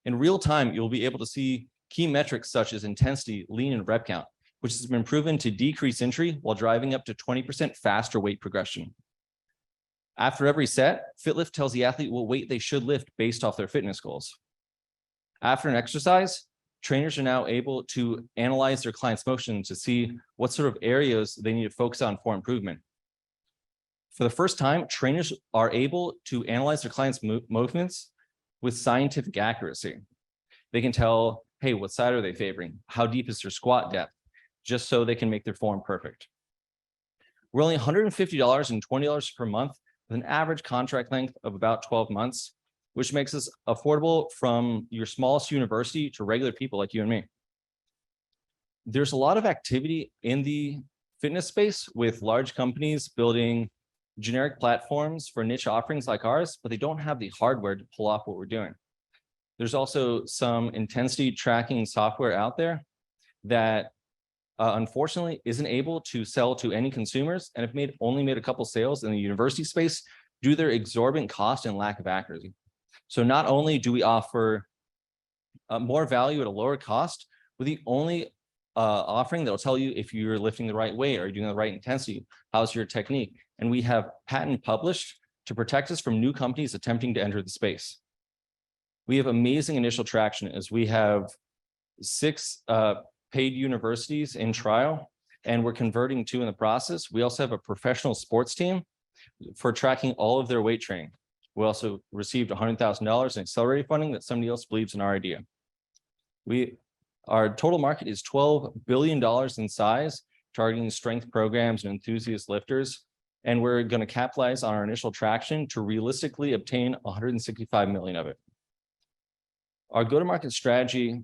Speaker 12: In real time, you'll be able to see key metrics such as intensity, lean, and rep count, which has been proven to decrease injury while driving up to 20% faster weight progression. After every set, Fitlift tells the athlete what weight they should lift based off their fitness goals. After an exercise, trainers are now able to analyze their client's motion to see what sort of areas they need to focus on for improvement. For the first time, trainers are able to analyze their client's movements with scientific accuracy. They can tell, hey, what side are they favoring? How deep is their squat depth? Just so they can make their form perfect. We're only $150 and $20 per month with an average contract length of about 12 months, which makes us affordable from your smallest university to regular people like you and me. There's a lot of activity in the fitness space with large companies building generic platforms for niche offerings like ours, but they don't have the hardware to pull off what we're doing. There's also some intensity tracking software out there that unfortunately isn't able to sell to any consumers and have only made a couple sales in the university space due to their exorbitant cost and lack of accuracy. So not only do we offer more value at a lower cost, we're the only offering that will tell you if you're lifting the right weight, are you doing the right intensity, how's your technique? And we have patent published to protect us from new companies attempting to enter the space. We have amazing initial traction as we have 6 paid universities in trial, and we're converting 2 in the process. We also have a professional sports team for tracking all of their weight training. We also received $100,000 in accelerated funding that somebody else believes in our idea. Our total market is $12 billion in size, targeting strength programs and enthusiast lifters. And we're going to capitalize on our initial traction to realistically obtain 165 million of it. Our go-to-market strategy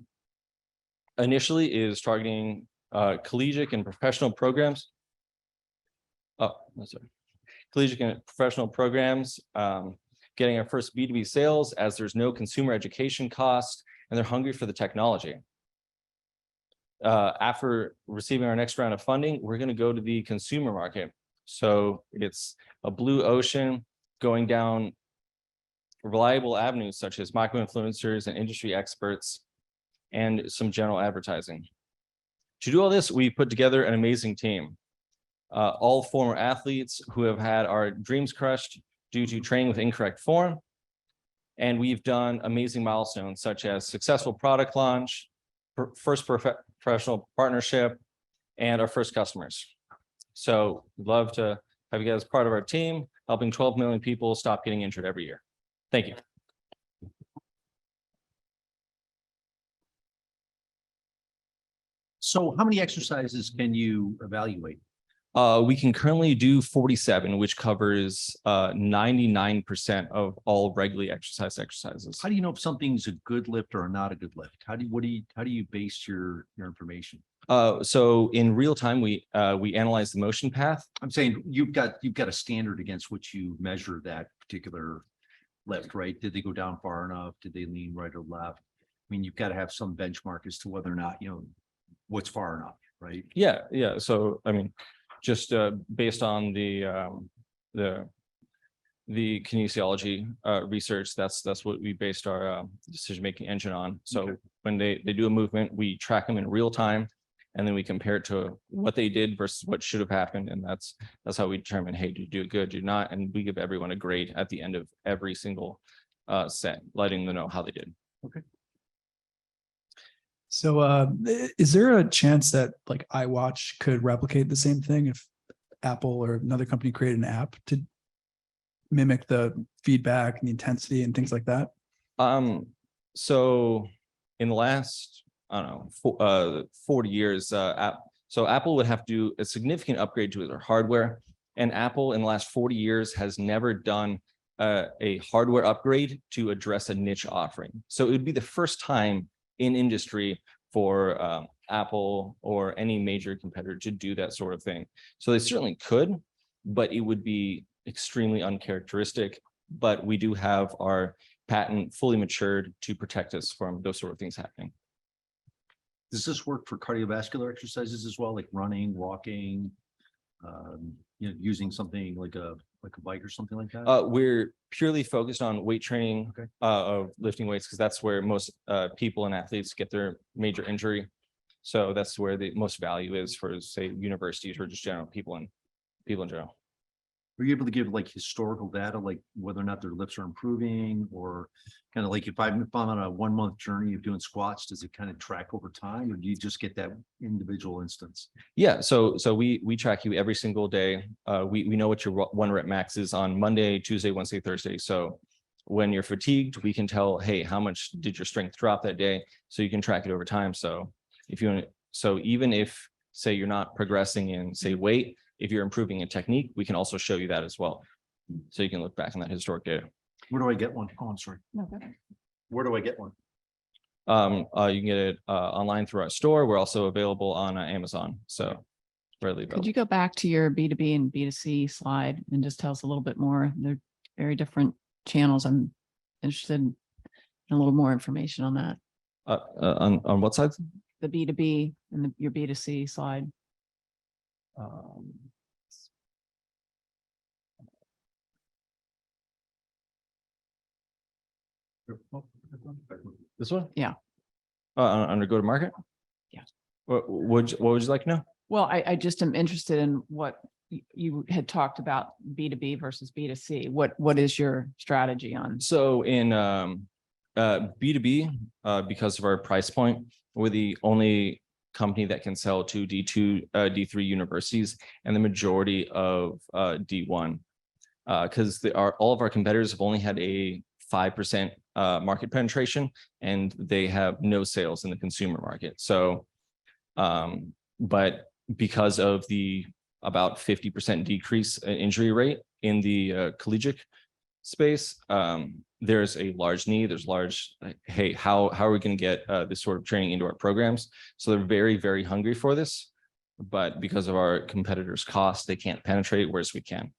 Speaker 12: initially is targeting collegiate and professional programs. Collegiate and professional programs, getting our first B2B sales as there's no consumer education cost and they're hungry for the technology. After receiving our next round of funding, we're going to go to the consumer market. So it's a blue ocean going down reliable avenues such as micro-influencers and industry experts and some general advertising. To do all this, we put together an amazing team. All former athletes who have had our dreams crushed due to training with incorrect form. And we've done amazing milestones such as successful product launch, first professional partnership, and our first customers. So we'd love to have you guys part of our team, helping 12 million people stop getting injured every year. Thank you.
Speaker 6: So how many exercises can you evaluate?
Speaker 12: We can currently do 47, which covers 99% of all regularly exercises.
Speaker 6: How do you know if something's a good lift or not a good lift? How do you base your information?
Speaker 12: So in real time, we analyze the motion path.
Speaker 6: I'm saying you've got a standard against which you measure that particular lift, right? Did they go down far enough? Did they lean right or left? I mean, you've got to have some benchmark as to whether or not, what's far enough, right?
Speaker 12: Yeah. So, I mean, just based on the kinesiology research, that's what we based our decision-making engine on. So okay. When they do a movement, we track them in real time, and then we compare it to what they did versus what should have happened. And that's how we determine, hey, do you do it good, do you not? And we give everyone a grade at the end of every single set, letting them know how they did.
Speaker 6: Okay.
Speaker 7: So is there a chance that like iWatch could replicate the same thing if Apple or another company created an app to mimic the feedback and the intensity and things like that?
Speaker 12: So in the last, I don't know, 40 years, so Apple would have to do a significant upgrade to their hardware. And Apple in the last 40 years has never done a hardware upgrade to address a niche offering. So it would be the first time in industry for Apple or any major competitor to do that sort of thing. So they certainly could, but it would be extremely uncharacteristic. But we do have our patent fully matured to protect us from those sort of things happening.
Speaker 6: Does this work for cardiovascular exercises as well, like running, walking, using something like a bike or something like that?
Speaker 12: We're purely focused on weight training, of lifting weights, because that's where most people and athletes get their major injury. So that's where the most value is for, say, universities or just general people in general.
Speaker 6: Were you able to give like historical data, like whether or not their lifts are improving, or kind of like if I'm on a 1 month journey of doing squats, does it kind of track over time, or do you just get that individual instance?
Speaker 12: Yeah, so we track you every single day. We know what your 1 rep max is on Monday, Tuesday, Wednesday, Thursday. So when you're fatigued, we can tell, hey, how much did your strength drop that day? So you can track it over time. So if you want, so even if, say, you're not progressing in, say, weight, if you're improving in technique, we can also show you that as well. So you can look back on that historic data.
Speaker 6: Where do I get one? Oh, I'm sorry. Where do I get one?
Speaker 12: You can get it online through our store. We're also available on Amazon. So readily available.
Speaker 5: Could you go back to your B2B and B2C slide and just tell us a little bit more? They're very different channels. I'm interested in a little more information on that.
Speaker 12: On what side?
Speaker 5: The B2B and your B2C slide.
Speaker 12: This one?
Speaker 5: Yeah.
Speaker 12: Under go to market?
Speaker 5: Yeah.
Speaker 12: What would you like to know?
Speaker 5: Well, I just am interested in what you had talked about B2B versus B2C. What is your strategy on?
Speaker 12: So in B2B, because of our price point, we're the only company that can sell to D2, D3 universities, and the majority of D1, because all of our competitors have only had a 5% market penetration, and they have no sales in the consumer market. So, but because of the about 50% decrease in injury rate in the collegiate space, there's a large need. There's large, hey, how are we going to get this sort of training into our programs? So they're very, very hungry for this, but because of our competitors' cost, they can't penetrate, whereas we can.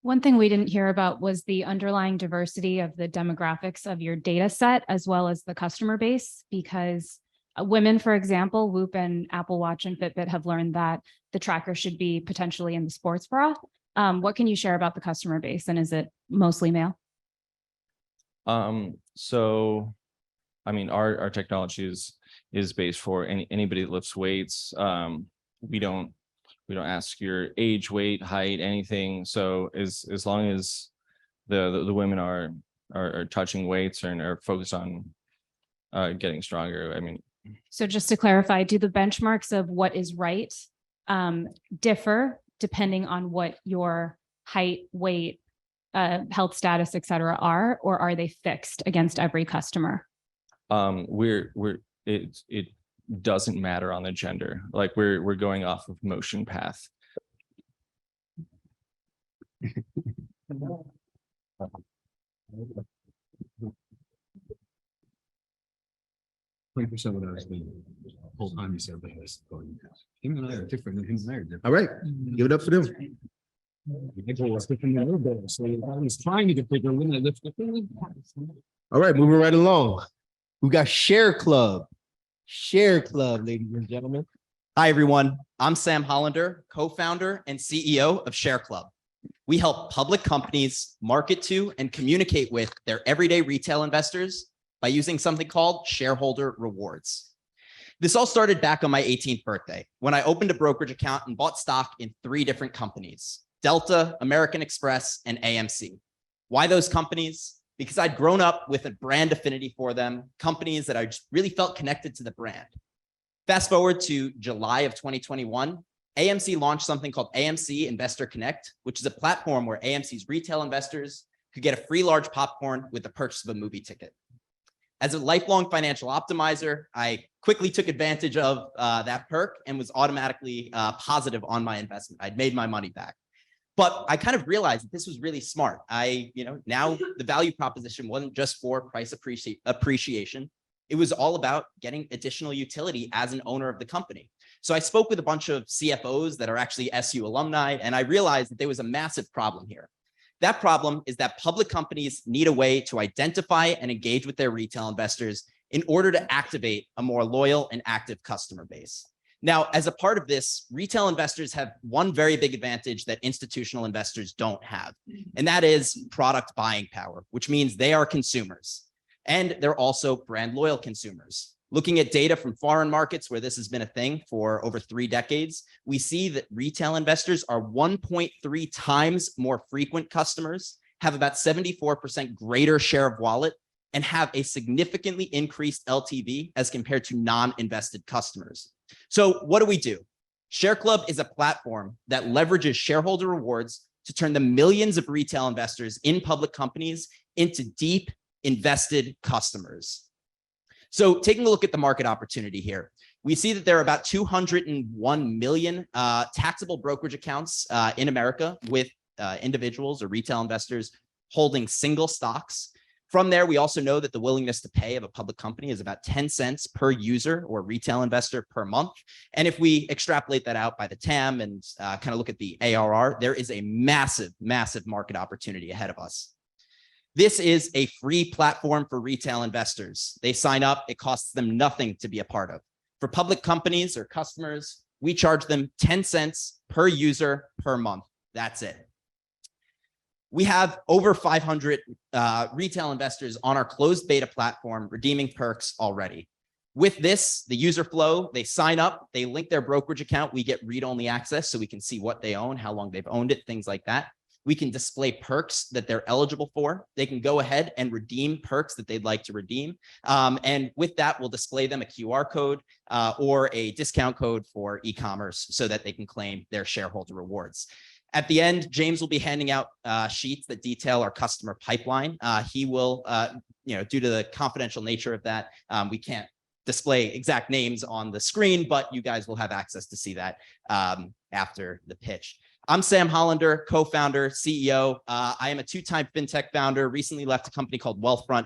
Speaker 4: One thing we didn't hear about was the underlying diversity of the demographics of your data set, as well as the customer base, because women, for example, Whoop and Apple Watch and Fitbit have learned that the tracker should be potentially in the sports bra. What can you share about the customer base, and is it mostly male?
Speaker 12: So, I mean, our technology is based for anybody that lifts weights. We don't ask your age, weight, height, anything. So as long as the women are touching weights and are focused on getting stronger, I mean.
Speaker 4: So just to clarify, do the benchmarks of what is right differ depending on what your height, weight, health status, et cetera, are, or are they fixed against every customer?
Speaker 12: It doesn't matter on the gender. Like we're going off of motion path.
Speaker 8: 20% what I was thinking. The whole time you said that was going. Him and I are different, and him and I are different.
Speaker 2: All right, give it up for them.
Speaker 8: My goal was different than your goal, so I was trying to get bigger when I lifted.
Speaker 2: All right, moving right along. We got Share Club. Share Club, ladies and gentlemen.
Speaker 13: Hi, everyone. I'm Sam Hollander, co-founder and CEO of Share Club. We help public companies market to and communicate with their everyday retail investors by using something called shareholder rewards. This all started back on my 18th birthday when I opened a brokerage account and bought stock in 3 different companies: Delta, American Express, and AMC. Why those companies? Because I'd grown up with a brand affinity for them, companies that I just really felt connected to the brand. Fast forward to July of 2021, AMC launched something called Amc Investor Connect, which is a platform where AMC's retail investors could get a free large popcorn with the purchase of a movie ticket. As a lifelong financial optimizer, I quickly took advantage of that perk and was automatically positive on my investment. I'd made my money back. But I kind of realized that this was really smart. Now the value proposition wasn't just for price appreciation. It was all about getting additional utility as an owner of the company. So I spoke with a bunch of CFOs that are actually SU alumni, and I realized that there was a massive problem here. That problem is that public companies need a way to identify and engage with their retail investors in order to activate a more loyal and active customer base. Now, as a part of this, retail investors have one very big advantage that institutional investors don't have, and that is product buying power, which means they are consumers, and they're also brand loyal consumers. Looking at data from foreign markets where this has been a thing for over 3 decades, we see that retail investors are 1.3 times more frequent customers, have about 74% greater share of wallet, and have a significantly increased LTV as compared to non-invested customers. So what do? Share Club is a platform that leverages shareholder rewards to turn the millions of retail investors in public companies into deep invested customers. So taking a look at the market opportunity here, we see that there are about 201 million taxable brokerage accounts in America with individuals or retail investors holding single stocks. From there, we also know that the willingness to pay of a public company is about 10 cents per user or retail investor per month. And if we extrapolate that out by the TAM and kind of look at the ARR, there is a massive, massive market opportunity ahead of us. This is a free platform for retail investors. They sign up, it costs them nothing to be a part of. For public companies or customers, we charge them 10 cents per user per month. That's it. We have over 500 retail investors on our closed beta platform redeeming perks already. With this, the user flow, they sign up, they link their brokerage account, we get read-only access so we can see what they own, how long they've owned it, things like that. We can display perks that they're eligible for. They can go ahead and redeem perks that they'd like to redeem. And with that, we'll display them a QR code or a discount code for e-commerce so that they can claim their shareholder rewards. At the end, James will be handing out sheets that detail our customer pipeline. He will, due to the confidential nature of that, we can't display exact names on the screen, but you guys will have access to see that after the pitch. I'm Sam Hollander, co-founder, CEO. I am a 2-time fintech founder, recently left a company called Wealthfront,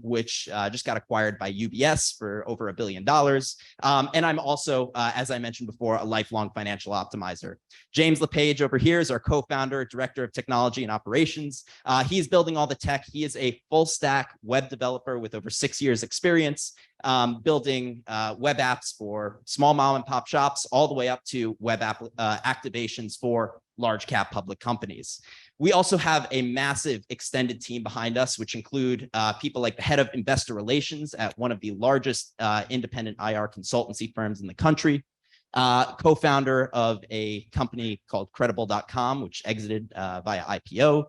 Speaker 13: which just got acquired by UBS for over $1 billion. And I'm also, as I mentioned before, a lifelong financial optimizer. James LePage over here is our co-founder, director of technology and operations. He's building all the tech. He is a full stack web developer with over 6 years experience. Building web apps for small mom and pop shops all the way up to web app activations for large cap public companies. We also have a massive extended team behind us, which include people like the head of investor relations at one of the largest independent IR consultancy firms in the country, co-founder of a company called Credible.com, which exited via IPO,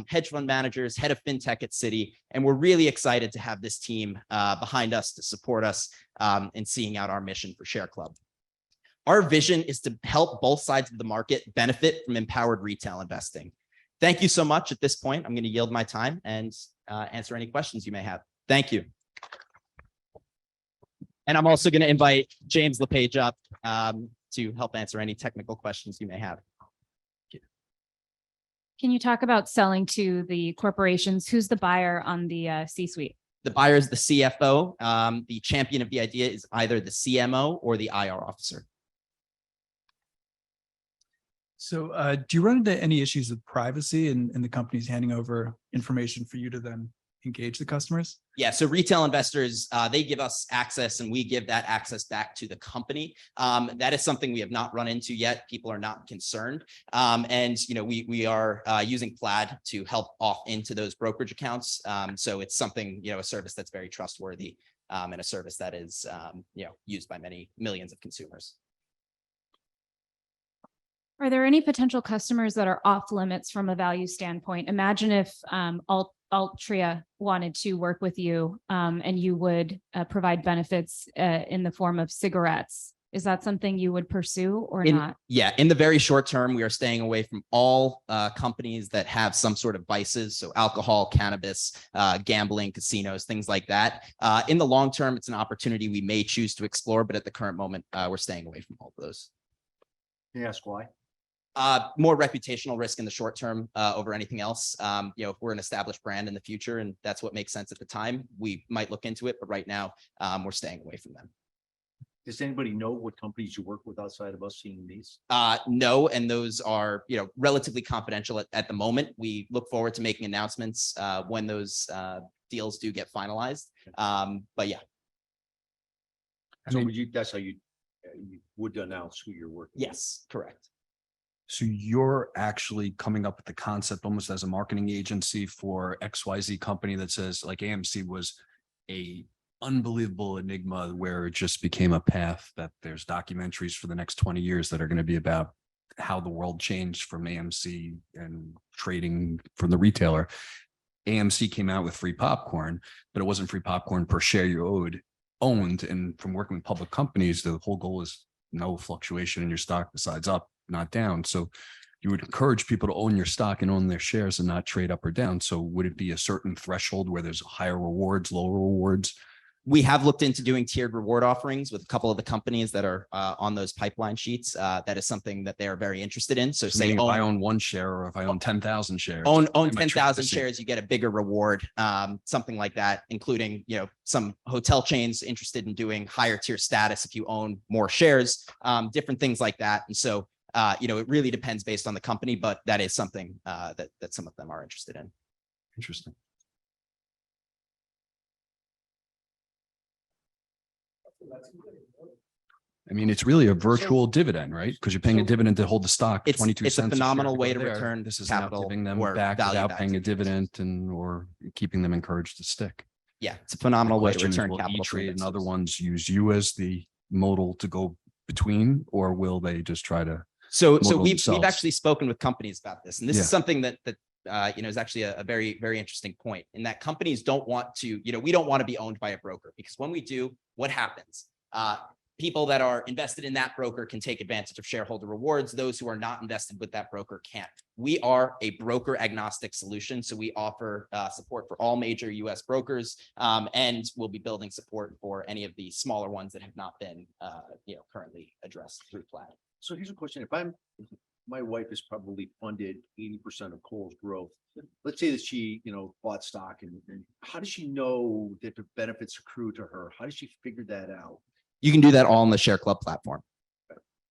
Speaker 13: hedge fund managers, head of fintech at Citi. And we're really excited to have this team behind us to support us in seeing out our mission for Share Club. Our vision is to help both sides of the market benefit from empowered retail investing. Thank you so much. At this point, I'm going to yield my time and answer any questions you may have. Thank you. And I'm also going to invite James LePage up to help answer any technical questions you may have.
Speaker 4: Can you talk about selling to the corporations? Who's the buyer on the C-suite?
Speaker 13: The buyer is the CFO. The champion of the idea is either the CMO or the IR officer.
Speaker 7: So do you run into any issues with privacy and the companies handing over information for you to then engage the customers?
Speaker 13: Yeah, so retail investors, they give us access and we give that access back to the company. That is something we have not run into yet. People are not concerned. And we are using Plaid to help off into those brokerage accounts. So it's something, a service that's very trustworthy and a service that is used by many millions of consumers.
Speaker 4: Are there any potential customers that are off limits from a value standpoint? Imagine if Altria wanted to work with you and you would provide benefits in the form of cigarettes Is that something you would pursue or
Speaker 13: In,
Speaker 4: not?
Speaker 13: yeah, in the very short term, we are staying away from all companies that have some sort of vices. So alcohol, cannabis, gambling, casinos, things like that. In the long term, it's an opportunity we may choose to explore, but at the current moment, we're staying away from all of those.
Speaker 6: Can you ask why?
Speaker 13: More reputational risk in the short term over anything else. If we're an established brand in the future and that's what makes sense at the time, we might look into it. But right now, we're staying away from them.
Speaker 6: Does anybody know what companies you work with outside of us seeing these?
Speaker 13: No, and those are, relatively confidential at the moment. We look forward to making announcements when those deals do get finalized. But yeah.
Speaker 6: So that's how you would announce who you're working with?
Speaker 13: Yes, correct.
Speaker 8: So you're actually coming up with the concept almost as a marketing agency for XYZ company that says like AMC was a unbelievable enigma where it just became a path that there's documentaries for the next 20 years that are going to be about how the world changed from AMC and trading from the retailer. AMC came out with free popcorn, but it wasn't free popcorn per share you owned. And from working with public companies, the whole goal is no fluctuation in your stock besides up, not down. So you would encourage people to own your stock and own their shares and not trade up or down. So would it be a certain threshold where there's higher rewards, lower rewards?
Speaker 13: We have looked into doing tiered reward offerings with a couple of the companies that are on those pipeline sheets. That is something that they are very interested in. So say
Speaker 8: Meaning if I own 1 share or if I own 10,000 shares.
Speaker 13: own
Speaker 8: I might treat
Speaker 13: 10,000
Speaker 8: the same.
Speaker 13: shares, you get a bigger reward, something like that, including, some hotel chains interested in doing higher tier status if you own more shares, different things like that. And so, it really depends based on the company, but that is something that some of them are interested in.
Speaker 8: Interesting. I mean, it's really a virtual dividend, right? Because you're paying a dividend to hold the stock.
Speaker 13: It's
Speaker 8: 22
Speaker 13: it's a
Speaker 8: cents
Speaker 13: phenomenal
Speaker 8: share
Speaker 13: way to
Speaker 8: there.
Speaker 13: return
Speaker 8: This is now
Speaker 13: capital
Speaker 8: giving them
Speaker 13: or
Speaker 8: back
Speaker 13: value
Speaker 8: without
Speaker 13: back
Speaker 8: paying
Speaker 13: to
Speaker 8: a
Speaker 13: the
Speaker 8: dividend or keeping them encouraged to stick.
Speaker 13: Yeah, it's a phenomenal way to
Speaker 8: Question is,
Speaker 13: return
Speaker 8: will
Speaker 13: capital. for
Speaker 8: E-Trade and other
Speaker 13: investors.
Speaker 8: ones use you as the modal to go between, or will they just try to?
Speaker 13: So
Speaker 8: model
Speaker 13: we've
Speaker 8: themselves?
Speaker 13: actually spoken with companies about this, and this
Speaker 8: Yeah.
Speaker 13: is something that is actually a very, very interesting point in that companies don't want to, we don't want to be owned by a broker, because when we do, what happens? People that are invested in that broker can take advantage of shareholder rewards. Those who are not invested with that broker can't. We are a broker agnostic solution. So we offer support for all major US brokers, and we'll be building support for any of the smaller ones that have not been currently addressed through Plaid.
Speaker 6: So here's a question. My wife has probably funded 80% of Cole's growth. Let's say that she, bought stock and how does she know that the benefits accrue to her? How does she figure that out?
Speaker 13: You can do that all on the Share Club platform.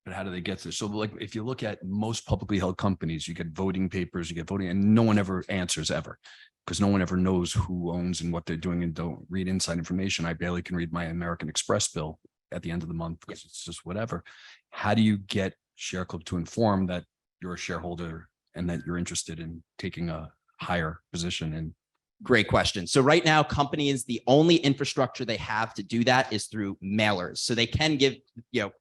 Speaker 8: But how do they get there? So like, if you look at most publicly held companies, you get voting papers, you get voting, and no one ever answers ever. Because no one ever knows who owns and what they're doing and don't read inside information. I barely can read my American Express bill at the end of the month because it's just whatever. How do you get Share Club to inform that you're a shareholder and that you're interested in taking a higher position in?
Speaker 13: Great question. So right now, companies, the only infrastructure they have to do that is through mailers. So they can give,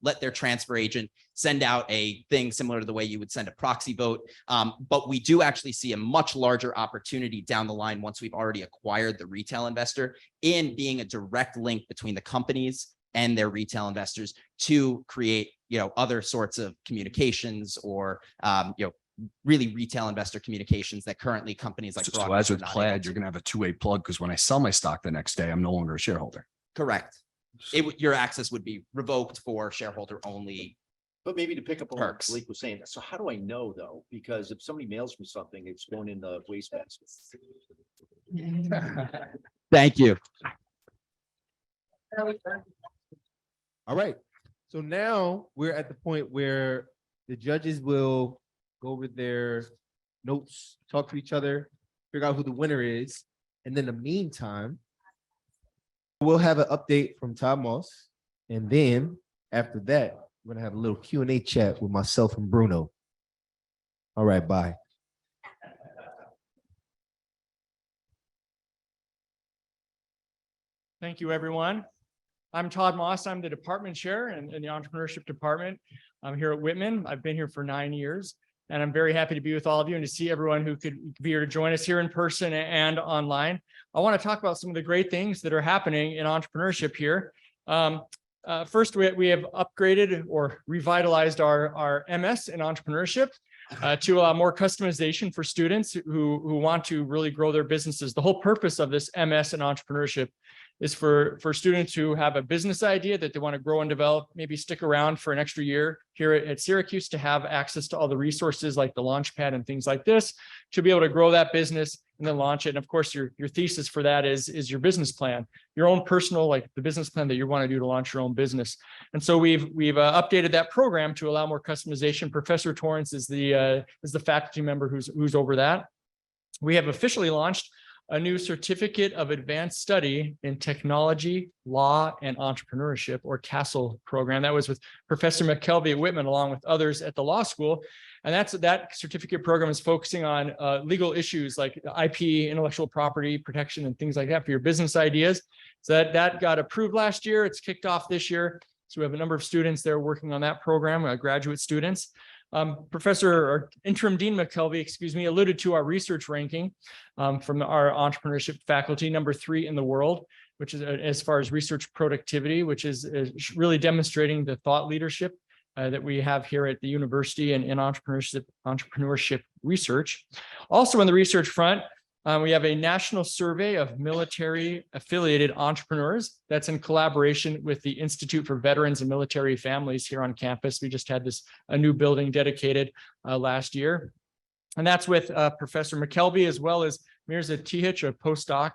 Speaker 13: let their transfer agent send out a thing similar to the way you would send a proxy vote. But we do actually see a much larger opportunity down the line once we've already acquired the retail investor in being a direct link between the companies and their retail investors to create, other sorts of communications or, really retail investor communications that currently companies like
Speaker 8: So
Speaker 13: Broadcom
Speaker 8: as
Speaker 13: are
Speaker 8: with
Speaker 13: not able
Speaker 8: Plaid,
Speaker 13: to.
Speaker 8: you're going to have a two-way plug because when I sell my stock the next day, I'm no longer a shareholder.
Speaker 13: Correct. Your access would be revoked for shareholder only.
Speaker 6: But maybe to pick up on what
Speaker 13: Perks.
Speaker 6: Blake was saying, so how do I know though? Because if somebody mails me something, it's going in the wastebasket.
Speaker 13: Thank you.
Speaker 2: All right. So now we're at the point where the judges will go over their notes, talk to each other, figure out who the winner is. And then in the meantime, we'll have an update from Todd Moss. And then after that, we're gonna have a little Q&A chat with myself and Bruno. All right, bye.
Speaker 14: Thank you, everyone. I'm Todd Moss. I'm the department chair in the entrepreneurship department. I'm here at Whitman. I've been here for 9 years, and I'm very happy to be with all of you and to see everyone who could be here to join us here in person and online. I want to talk about some of the great things that are happening in entrepreneurship here. First, we have upgraded or revitalized our MS in entrepreneurship to allow more customization for students who want to really grow their businesses. The whole purpose of this MS in entrepreneurship is for students who have a business idea that they want to grow and develop, maybe stick around for an extra year here at Syracuse to have access to all the resources like the Launchpad and things like this, to be able to grow that business and then launch it. And of course, your thesis for that is your business plan, your own personal, like the business plan that you want to do to launch your own business. And so we've updated that program to allow more customization. Professor Torrance is the faculty member who's over that. We have officially launched a new certificate of advanced study in technology, law, and entrepreneurship, or CASTLE program. That was with Professor Mckelvey at Whitman, along with others at the law school. And that certificate program is focusing on legal issues like IP, intellectual property protection, and things like that for your business ideas. So that got approved last year. It's kicked off this year. So we have a number of students there working on that program, graduate students. Professor or Interim Dean Mckelvey, alluded to our research ranking from our entrepreneurship faculty, number 3 in the world, which is as far as research productivity, which is really demonstrating the thought leadership that we have here at the university and in entrepreneurship research. Also on the research front, we have a national survey of military affiliated entrepreneurs that's in collaboration with the Institute for Veterans and Military Families here on campus. We just had a new building dedicated last year. And that's with Professor Mckelvey, as well as Mirza Tihich, a postdoc,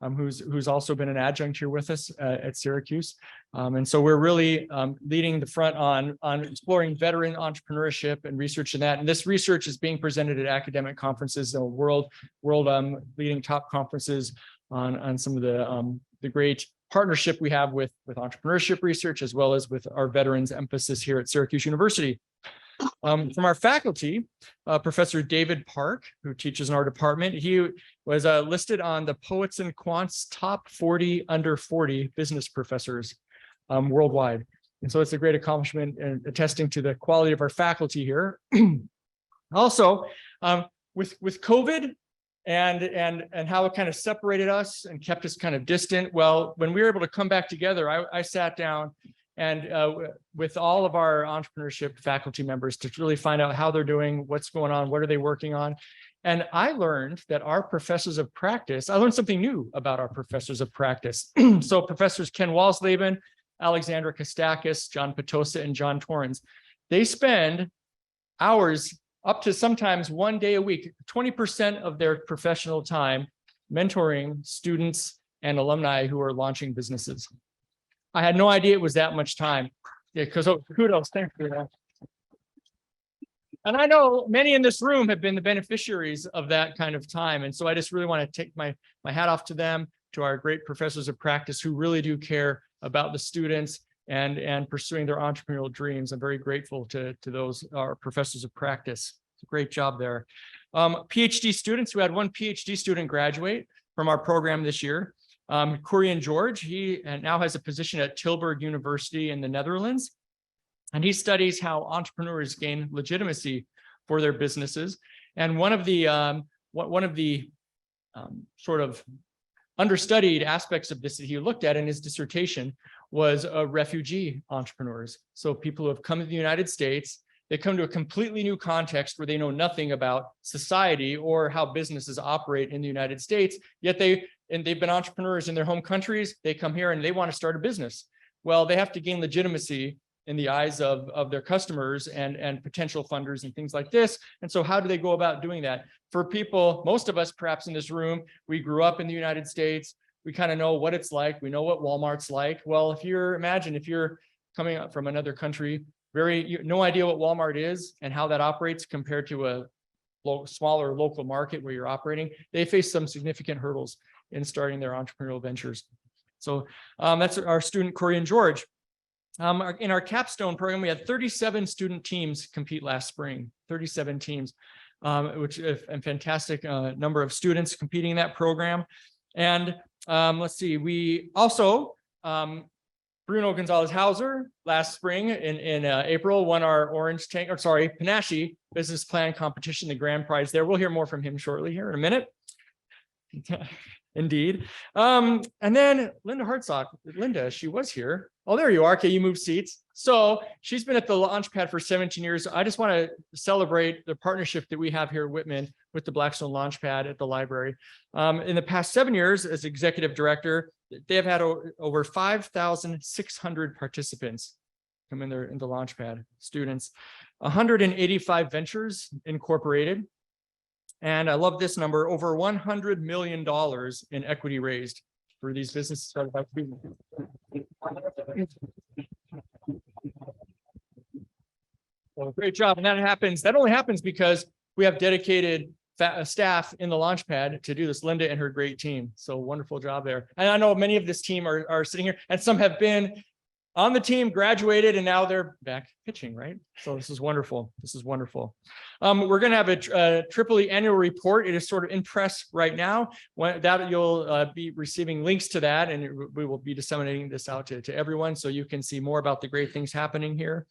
Speaker 14: who's also been an adjunct here with us at Syracuse. And so we're really leading the front on exploring veteran entrepreneurship and research in that. And this research is being presented at academic conferences, world leading top conferences on some of the great partnership we have with entrepreneurship research, as well as with our veterans emphasis here at Syracuse University. From our faculty, Professor David Park, who teaches in our department, he was listed on the Poets and Quants top 40 under 40 business professors worldwide. And so it's a great accomplishment and attesting to the quality of our faculty here. Also, with COVID and how it kind of separated us and kept us kind of distant. Well, when we were able to come back together, I sat down and with all of our entrepreneurship faculty members to really find out how they're doing, what's going on, what are they working on. And I learned that our professors of practice, I learned something new about our professors of practice. So professors Ken Walsleben, Alexandra Kostakis, John Petosa, and John Torrance, they spend hours up to sometimes one day a week, 20% of their professional time mentoring students and alumni who are launching businesses. I had no idea it was that much time. Yeah, because kudos, thank you. And I know many in this room have been the beneficiaries of that kind of time. And so I just really want to take my hat off to them, to our great professors of practice who really do care about the students and pursuing their entrepreneurial dreams. I'm very grateful to those, our professors of practice. It's a great job there. PhD students, who had one PhD student graduate from our program this year. Couri and George, he now has a position at Tilburg University in the Netherlands, and he studies how entrepreneurs gain legitimacy for their businesses. And one of the sort of understudied aspects of this that he looked at in his dissertation was refugee entrepreneurs. So people who have come to the United States, they come to a completely new context where they know nothing about society or how businesses operate in the United States, yet they've been entrepreneurs in their home countries. They come here and they want to start a business. Well, they have to gain legitimacy in the eyes of their customers and potential funders and things like this. And so how do they go about doing that? For people, most of us perhaps in this room, we grew up in the United States. We kind of know what it's like. We know what Walmart's like. Well, if you're coming up from another country, no idea what Walmart is and how that operates compared to a smaller local market where you're operating, they face some significant hurdles in starting their entrepreneurial ventures. So that's our student, Couri and George. In our capstone program, we had 37 student teams compete last spring, 37 teams, which is a fantastic number of students competing in that program. And let's see, we also, Bruno Gonzalez Hauser last spring in April won our Panache business plan competition, the grand prize there. We'll hear more from him shortly here in a minute. Indeed. And then Linda Hartsock, Linda, she was here. Oh, there you are. Okay, you moved seats. So she's been at the Launchpad for 17 years. I just want to celebrate the partnership that we have here at Whitman with the Blackstone Launchpad at the library. In the past 7 years as executive director, they have had over 5,600 participants come in the Launchpad, students, 185 ventures incorporated. And I love this number, over $100 million in equity raised for these businesses started by people. Well, great job. And that only happens because we have dedicated staff in the Launchpad to do this, Linda and her great team. So wonderful job there. And I know many of this team are sitting here, and some have been on the team, graduated, and now they're back pitching, right? So this is wonderful. This is wonderful. We're going to have a Tripoli annual report. It is sort of in press right now. When that you'll be receiving links to that, and we will be disseminating this out to everyone so you can see more about the great things happening here.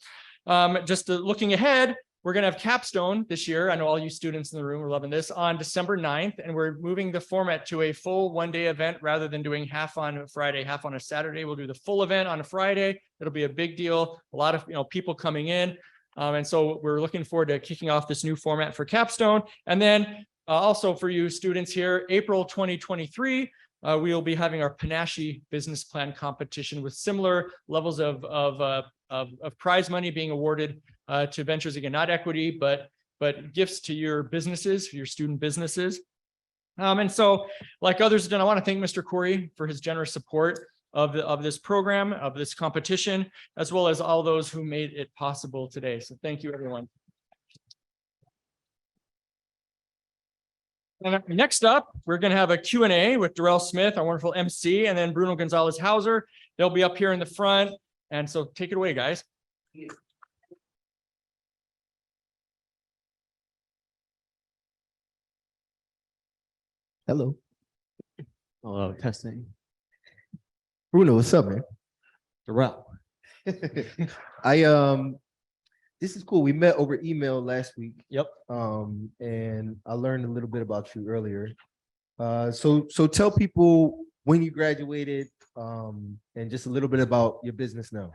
Speaker 14: Just looking ahead, we're going to have capstone this year. I know all you students in the room are loving this, on December 9th, and we're moving the format to a full one-day event rather than doing half on a Friday, half on a Saturday. We'll do the full event on a Friday. It'll be a big deal. A lot of people coming in. And so we're looking forward to kicking off this new format for capstone. And then also for you students here, April 2023, we will be having our Panache business plan competition with similar levels of prize money being awarded to ventures, again, not equity, but gifts to your businesses, your student businesses. And so, like others have done, I want to thank Mr. Couri for his generous support of this program, of this competition, as well as all those who made it possible today. So thank you, everyone. And next up, we're going to have a Q&A with Darrell Smith, our wonderful MC, and then Bruno Gonzalez-Hauser. They'll be up here in the front. And so take it away, guys.
Speaker 2: Hello.
Speaker 9: Hello, testing.
Speaker 2: Bruno, what's up, man?
Speaker 9: Darrell.
Speaker 2: This is cool. We met over email last week.
Speaker 9: Yep.
Speaker 2: And I learned a little bit about you earlier. So tell people when you graduated, and just a little bit about your business now.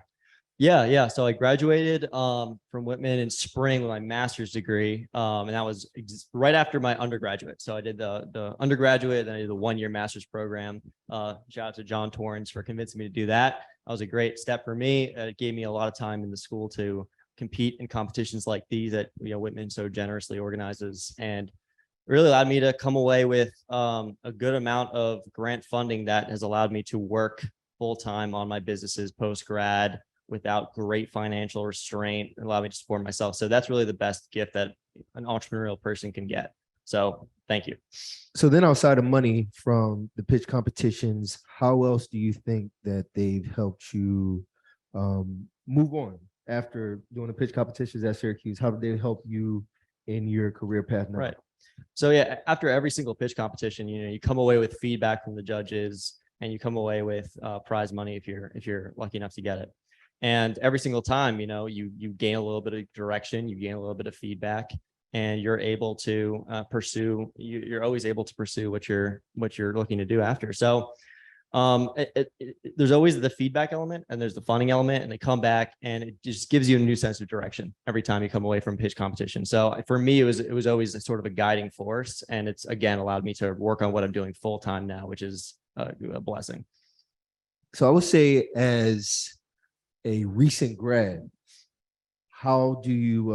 Speaker 9: Yeah. So I graduated from Whitman in spring with my master's degree, and that was right after my undergraduate. So I did the undergraduate, then I did the 1-year master's program. Shout out to John Torrance for convincing me to do that. That was a great step for me. It gave me a lot of time in the school to compete in competitions like these that Whitman so generously organizes, and really allowed me to come away with a good amount of grant funding that has allowed me to work full-time on my businesses post-grad without great financial restraint, and allow me to support myself. So that's really the best gift that an entrepreneurial person can get. So thank you.
Speaker 2: So then, outside of money from the pitch competitions, how else do you think that they've helped you move on after doing the pitch competitions at Syracuse? How did they help you in your career path now?
Speaker 9: Right. So yeah, after every single pitch competition, you come away with feedback from the judges, and you come away with prize money if you're lucky enough to get it. And every single time, you gain a little bit of direction, you gain a little bit of feedback, and you're able to pursue. You're always able to pursue what you're looking to do after. So there's always the feedback element, and there's the funding element, and they come back, and it just gives you a new sense of direction every time you come away from pitch competition. So for me, it was always a sort of a guiding force, and it's again allowed me to work on what I'm doing full time now, which is a blessing.
Speaker 2: So I would say, as a recent grad, how do you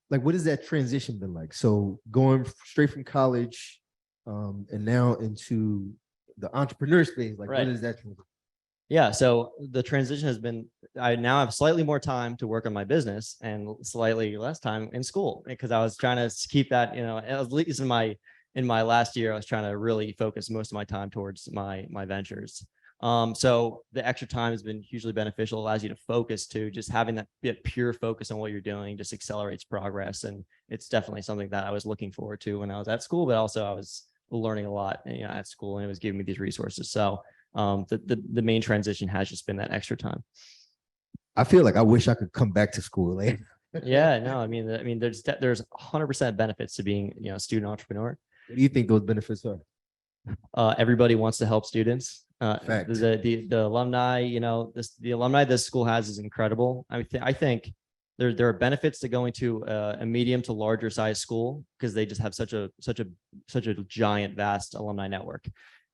Speaker 2: what has that transition been like? So going straight from college and now into the entrepreneur space,
Speaker 9: Right.
Speaker 2: What is that?
Speaker 9: Yeah, so the transition has been, I now have slightly more time to work on my business and slightly less time in school, because I was trying to keep that, at least in my last year, I was trying to really focus most of my time towards my ventures. So the extra time has been hugely beneficial, allows you to focus too, just having that pure focus on what you're doing just accelerates progress. And it's definitely something that I was looking forward to when I was at school, but also I was learning a lot at school, and it was giving me these resources. So the main transition has just been that extra time.
Speaker 2: I feel like I wish I could come back to school.
Speaker 9: Yeah, no, I mean, there's 100% benefits to being, a student entrepreneur.
Speaker 2: What do you think those benefits are?
Speaker 9: Everybody wants to help students.
Speaker 2: Fact.
Speaker 9: The alumni, the alumni this school has is incredible. I think there are benefits to going to a medium to larger size school because they just have such a giant, vast alumni network.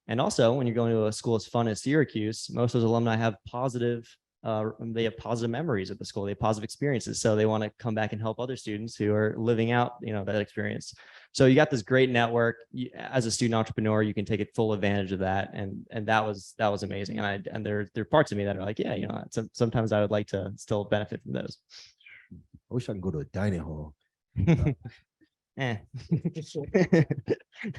Speaker 9: And also, when you're going to a school as fun as Syracuse, most of those alumni have positive memories at the school. They have positive experiences, so they want to come back and help other students who are living out, that experience. So you got this great network. As a student entrepreneur, you can take full advantage of that, and that was amazing. And there are parts of me that are like, yeah, sometimes I would like to still benefit from those.
Speaker 2: I wish I could go to a dining hall.
Speaker 9: Eh.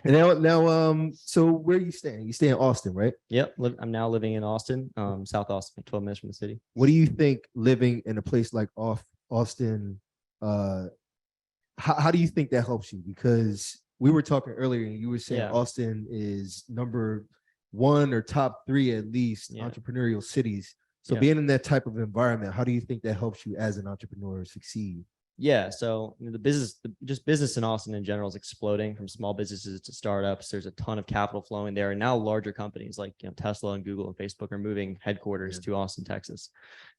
Speaker 2: And now, so where are you staying? You stay in Austin, right?
Speaker 9: Yep. I'm now living in Austin, South Austin, 12 minutes from the city.
Speaker 2: What do you think living in a place like Austin, how do you think that helps you? Because we were talking earlier and you were saying Austin is number 1 or top 3 at least entrepreneurial cities. So being in that type of environment, how do you think that helps you as an entrepreneur succeed?
Speaker 9: Yeah, so business in Austin in general is exploding, from small businesses to startups. There's a ton of capital flowing there, and now larger companies like Tesla and Google and Facebook are moving headquarters to Austin, Texas,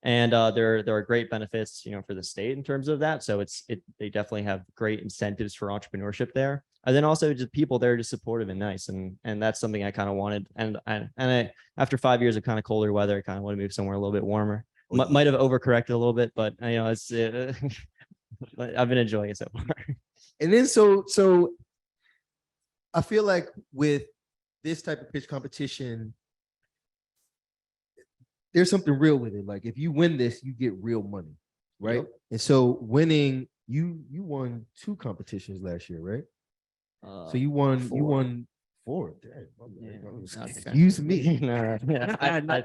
Speaker 9: and there are great benefits for the state in terms of that. So they definitely have great incentives for entrepreneurship there, and then also just people there are just supportive and nice, and that's something I kind of wanted. And I after 5 years of kind of colder weather, I kind of want to move somewhere a little bit warmer. Might have overcorrected a little bit, but it's. I've been enjoying it so far.
Speaker 2: And then so I feel like with this type of pitch competition, there's something real with it. Like if you win this, you get real money, right? Yep. And so winning, you won 2 competitions last year, right? So you won 4. Excuse me.
Speaker 9: I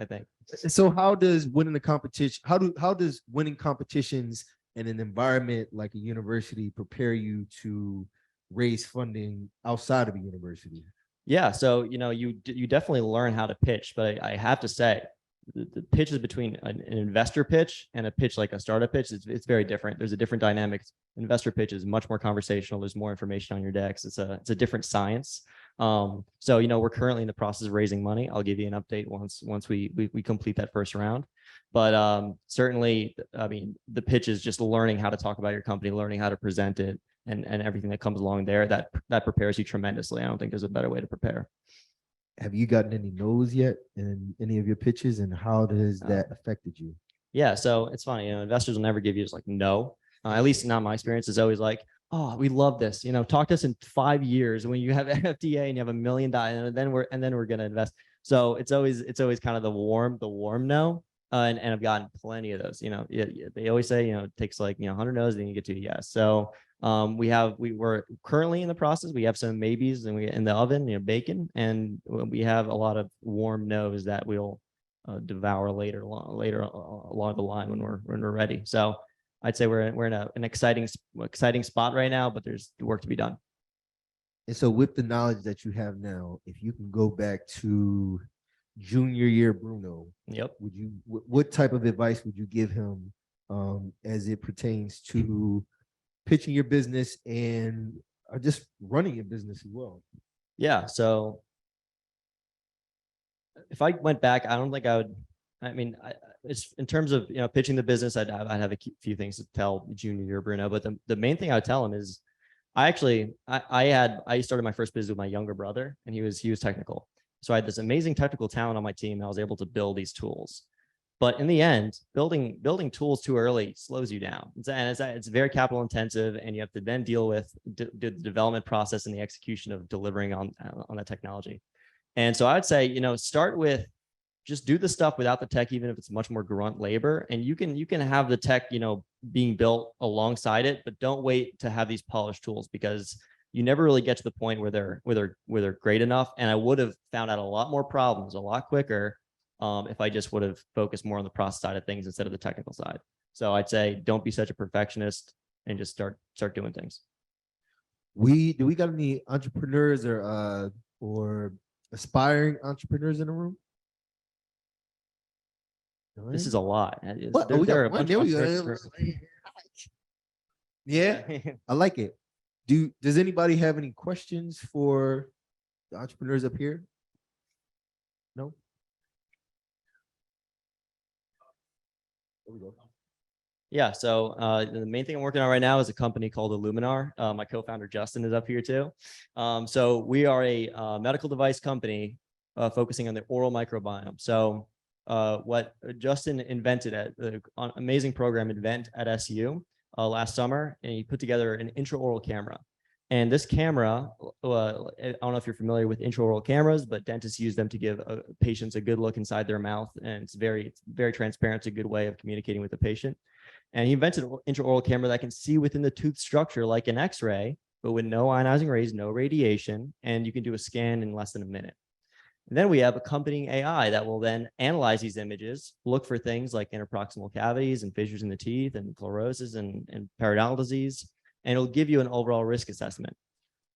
Speaker 9: think.
Speaker 2: So how does winning the competition? How does winning competitions in an environment like a university prepare you to raise funding outside of a university?
Speaker 9: Yeah, so you definitely learn how to pitch, but I have to say the pitch is between an investor pitch and a pitch like a startup pitch. It's very different. There's a different dynamic. Investor pitch is much more conversational. There's more information on your decks. It's a different science. So we're currently in the process of raising money. I'll give you an update once we complete that first round. But certainly, I mean, the pitch is just learning how to talk about your company, learning how to present it, and everything that comes along there. That prepares you tremendously. I don't think there's a better way to prepare.
Speaker 2: Have you gotten any no's yet in any of your pitches, and how has that affected you?
Speaker 9: Yeah, so it's funny. Investors will never give you just like no. At least not my experience. Is always like, oh, we love this. Talk to us in 5 years when you have FDA and you have $1 million, and then we're gonna invest. So it's always kind of the warm no. And I've gotten plenty of those. They always say, it takes like 100 no's, then you get to a yes. So we're currently in the process. We have some maybes and we in the oven, bacon, and we have a lot of warm no's that we'll devour later along the line when we're ready. So I'd say we're in an exciting spot right now, but there's work to be done.
Speaker 2: And so with the knowledge that you have now, if you can go back to junior year Bruno,
Speaker 9: yep,
Speaker 2: what type of advice would you give him as it pertains to pitching your business and just running your business as well?
Speaker 9: Yeah, so if I went back, I don't think I would. I mean, it's in terms of pitching the business, I'd have a few things to tell junior year Bruno, but the main thing I would tell him is I started my first business with my younger brother, and he was technical. So I had this amazing technical talent on my team, and I was able to build these tools. But in the end, building tools too early slows you down. It's very capital intensive, and you have to then deal with the development process and the execution of delivering on that technology. And so I would say, start with just do the stuff without the tech, even if it's much more grunt labor, and you can have the tech, being built alongside it, but don't wait to have these polished tools, because you never really get to the point where they're great enough. And I would have found out a lot more problems a lot quicker if I just would have focused more on the process side of things instead of the technical side. So I'd say don't be such a perfectionist and just start doing things.
Speaker 2: Do we got any entrepreneurs or aspiring entrepreneurs in the room?
Speaker 9: This is a lot.
Speaker 2: Yeah, I like it. Does anybody have any questions for The entrepreneurs up here? No? There we go.
Speaker 9: Yeah, so the main thing I'm working on right now is a company called Illuminar. My co-founder Justin is up here too. So we are a medical device company focusing on the oral microbiome. So what Justin invented at the amazing program event at SU last summer, and he put together an intraoral camera. And this camera, I don't know if you're familiar with intraoral cameras, but dentists use them to give patients a good look inside their mouth, and it's very transparent. It's a good way of communicating with the patient. And he invented an intraoral camera that can see within the tooth structure like an X-ray, but with no ionizing rays, no radiation, and you can do a scan in less than a minute. And then we have accompanying AI that will then analyze these images, look for things like interproximal cavities and fissures in the teeth and fluorosis and periodontal disease, and it'll give you an overall risk assessment.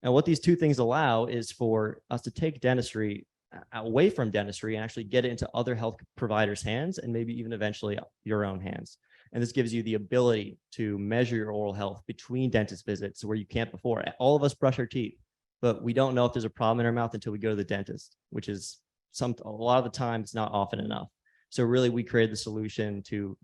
Speaker 9: And what these two things allow is for us to take dentistry away from dentistry and actually get it into other health providers' hands and maybe even eventually your own hands. And this gives you the ability to measure your oral health between dentist visits where you can't before. All of us brush our teeth, but we don't know if there's a problem in our mouth until we go to the dentist, which is a lot of the time it's not often enough. So really we created the solution to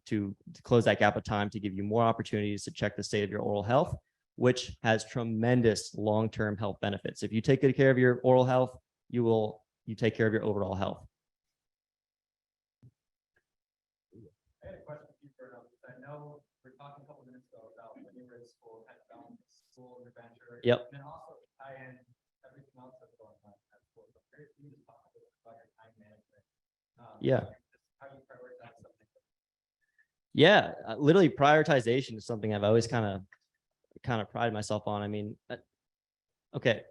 Speaker 9: close that gap of time to give you more opportunities to check the state of your oral health, which has tremendous long-term health benefits. If you take good care of your oral health, you take care of your overall health.
Speaker 3: I had a question for you, Fernando. I know we're talking a couple minutes ago about when you were in school, kind of balance school and adventure.
Speaker 9: Yep.
Speaker 3: And then also tie in everything else that's going on at school. So can you just talk a bit about your time management?
Speaker 9: Yeah.
Speaker 3: How you prioritize something?
Speaker 9: Yeah, literally prioritization is something I've always kind of prided myself on. I mean, okay,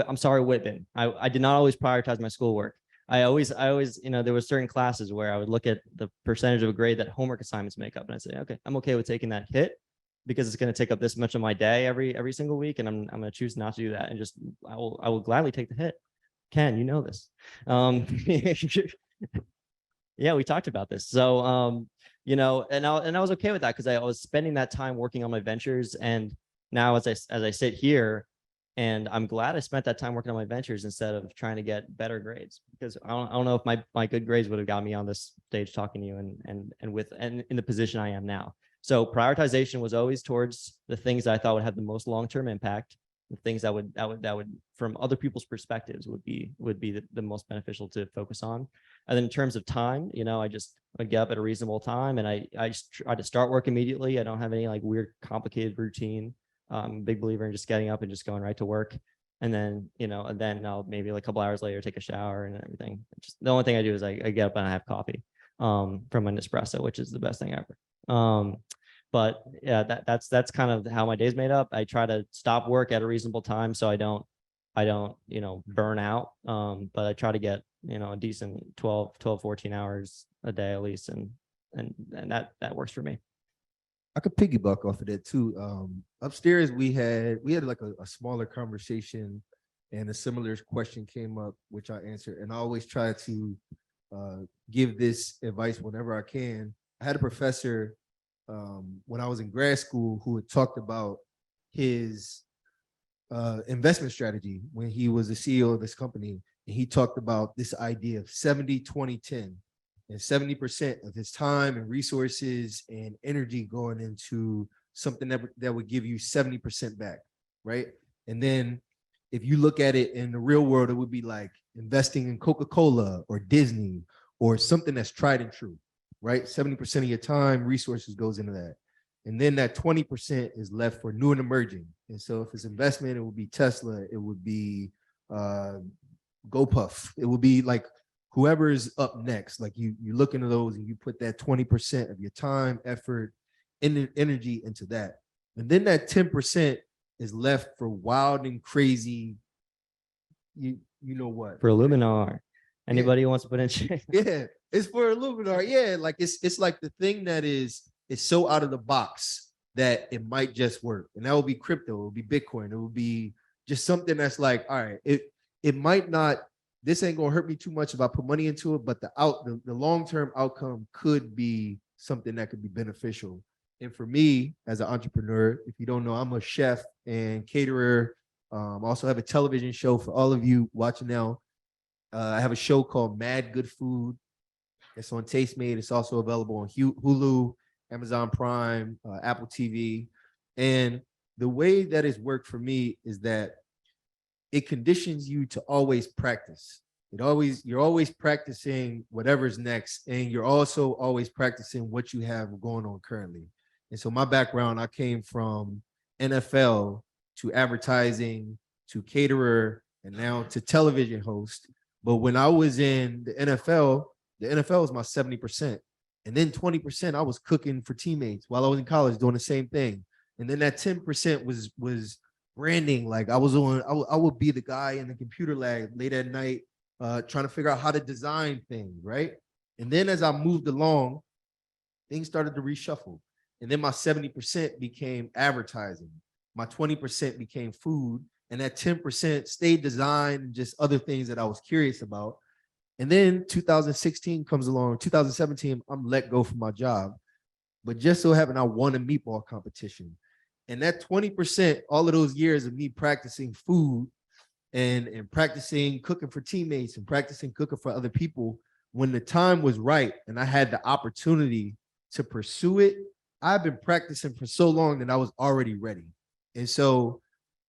Speaker 9: I'm sorry, Whitman. I did not always prioritize my schoolwork. I always, there were certain classes where I would look at the percentage of a grade that homework assignments make up, and I'd say, okay, I'm okay with taking that hit because it's going to take up this much of my day every single week, and I'm going to choose not to do that, and just I will gladly take the hit. Ken, you know this. Yeah, we talked about this. So, and I was okay with that because I was spending that time working on my ventures, and now as I sit here. And I'm glad I spent that time working on my ventures instead of trying to get better grades, because I don't know if my good grades would have got me on this stage talking to you and in the position I am now. So prioritization was always towards the things that I thought would have the most long-term impact, the things that would from other people's perspectives would be the most beneficial to focus on. And then in terms of time, I'd get up at a reasonable time, and I just try to start work immediately. I don't have any like weird complicated routine. I'm a big believer in just getting up and just going right to work. And then, I'll maybe like a couple hours later take a shower and everything. The only thing I do is I get up and I have coffee from an espresso, which is the best thing ever. But yeah, that's kind of how my day's made up. I try to stop work at a reasonable time so I don't burn out. But I try to get, a decent 14 hours a day at least. And that works for me.
Speaker 2: I could piggyback off of that too. Upstairs, we had like a smaller conversation, and a similar question came up, which I answered. And I always try to give this advice whenever I can. I had a professor when I was in grad school who had talked about his investment strategy when he was the CEO of this company. And he talked about this idea of 70-20-10. And 70% of his time and resources and energy going into something that would give you 70% back, right? And then if you look at it in the real world, it would be like investing in Coca-Cola or Disney or something that's tried and true, right? 70% of your time, resources goes into that. And then that 20% is left for new and emerging. And so if it's investment, it would be Tesla, it would be GoPuff, it would be like whoever is up next. Like you look into those and you put that 20% of your time, effort, and energy into that. And then that 10% is left for wild and crazy, you know what?
Speaker 9: For Illuminar. Anybody who wants to put in?
Speaker 2: Yeah, it's for Illuminar. Yeah, like it's like the thing that is so out of the box that it might just work. And that will be crypto, it will be Bitcoin, it will be just something that's like, all right, it might not, this ain't gonna hurt me too much if I put money into it, but the long-term outcome could be something that could be beneficial. And for me, as an entrepreneur, if you don't know, I'm a chef and caterer. I also have a television show for all of you watching now. I have a show called Mad Good Food. It's on Tastemade. It's also available on Hulu, Amazon Prime, Apple TV. And the way that it's worked for me is that it conditions you to always practice. You're always practicing whatever's next, and you're also always practicing what you have going on currently. And so my background, I came from NFL to advertising to caterer and now to television host. But when I was in the NFL was my 70%. And then 20% I was cooking for teammates while I was in college doing the same thing. And then that 10% was branding. Like I would be the guy in the computer lab late at night, trying to figure out how to design things, right? And then as I moved along, things started to reshuffle. And then my 70% became advertising. My 20% became food. And that 10% stayed design and just other things that I was curious about. And then 2016 comes along, 2017, I'm let go from my job. But just so happened I won a meatball competition. And that 20%, all of those years of me practicing food and practicing cooking for teammates and practicing cooking for other people, when the time was right and I had the opportunity to pursue it, I've been practicing for so long that I was already ready. And so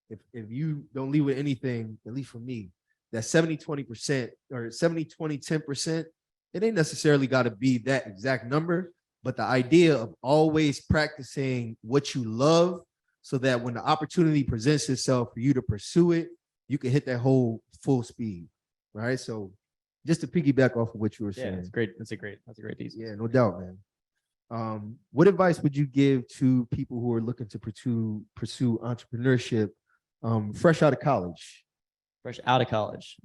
Speaker 2: if you don't leave with anything, at least for me, that 70-20% or 70-20-10%, it ain't necessarily got to be that exact number, but the idea of always practicing what you love so that when the opportunity presents itself for you to pursue it, you can hit that whole full speed, right? So just to piggyback off of what you were saying.
Speaker 9: That's great. That's a great thesis.
Speaker 2: Yeah, no doubt, man. What advice would you give to people who are looking to pursue entrepreneurship fresh out of college?
Speaker 9: Fresh out of college.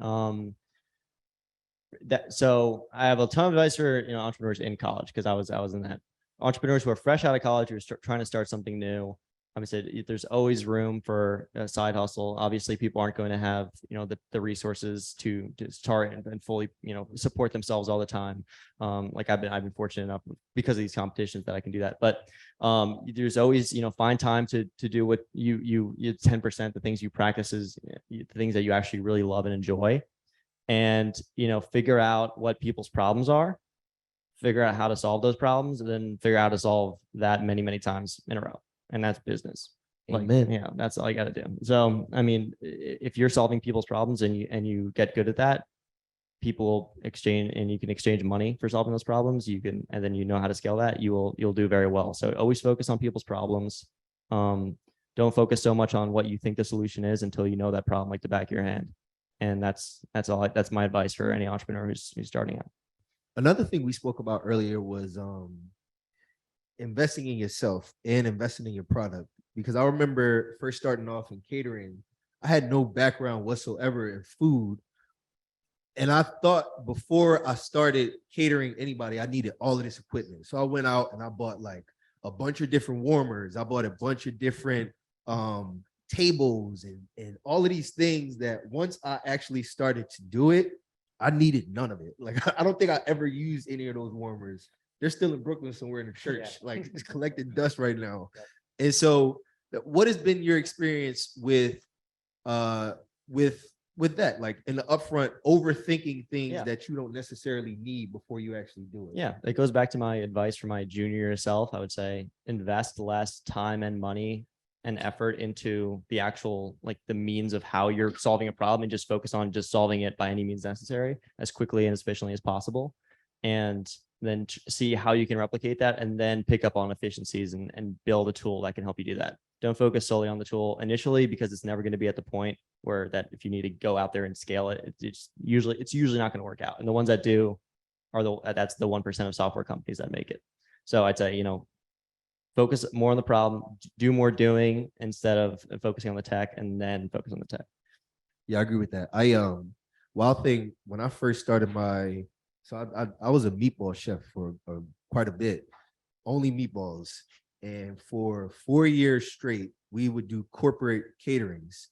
Speaker 9: So I have a ton of advice for entrepreneurs in college because I was in that. Entrepreneurs who are fresh out of college who are trying to start something new. I would say there's always room for a side hustle. Obviously, people aren't going to have the resources to start and fully support themselves all the time. Like I've been fortunate enough because of these competitions that I can do that. But there's always find time to do what you 10%, the things you practice is the things that you actually really love and enjoy, and figure out what people's problems are, figure out how to solve those problems, and then figure out how to solve that many times in a row. And that's business. That's all you got to do. So, I mean, if you're solving people's problems and you get good at that, people exchange, and you can exchange money for solving those problems. And then how to scale that. You'll do very well. So always focus on people's problems. Don't focus so much on what you think the solution is until you know that problem like the back of your hand. And that's all. That's my advice for any entrepreneur who's starting out.
Speaker 2: Another thing we spoke about earlier was investing in yourself and investing in your product. Because I remember first starting off in catering, I had no background whatsoever in food. And I thought before I started catering anybody, I needed all of this equipment. So I went out and I bought like a bunch of different warmers. I bought a bunch of different tables and all of these things that once I actually started to do it, I needed none of it. Like, I don't think I ever used any of those warmers. They're still in Brooklyn somewhere in a church, like it's collecting dust right now. And so what has been your experience with that? Like in the upfront, overthinking things that you don't necessarily need before you actually do it.
Speaker 9: Yeah, it goes back to my advice for my junior self. I would say invest less time and money and effort into the actual, like the means of how you're solving a problem, and just focus on just solving it by any means necessary as quickly and as efficiently as possible. And then see how you can replicate that, and then pick up on efficiencies and build a tool that can help you do that. Don't focus solely on the tool initially, because it's never going to be at the point where that if you need to go out there and scale it, it's usually not going to work out. And the ones that do that's the 1% of software companies that make it. So I'd say, focus more on the problem, do more doing instead of focusing on the tech, and then focus on the tech.
Speaker 2: Yeah, I agree with that. Wild thing, when I first started I was a meatball chef for quite a bit, only meatballs. And for 4 years straight, we would do corporate caterings.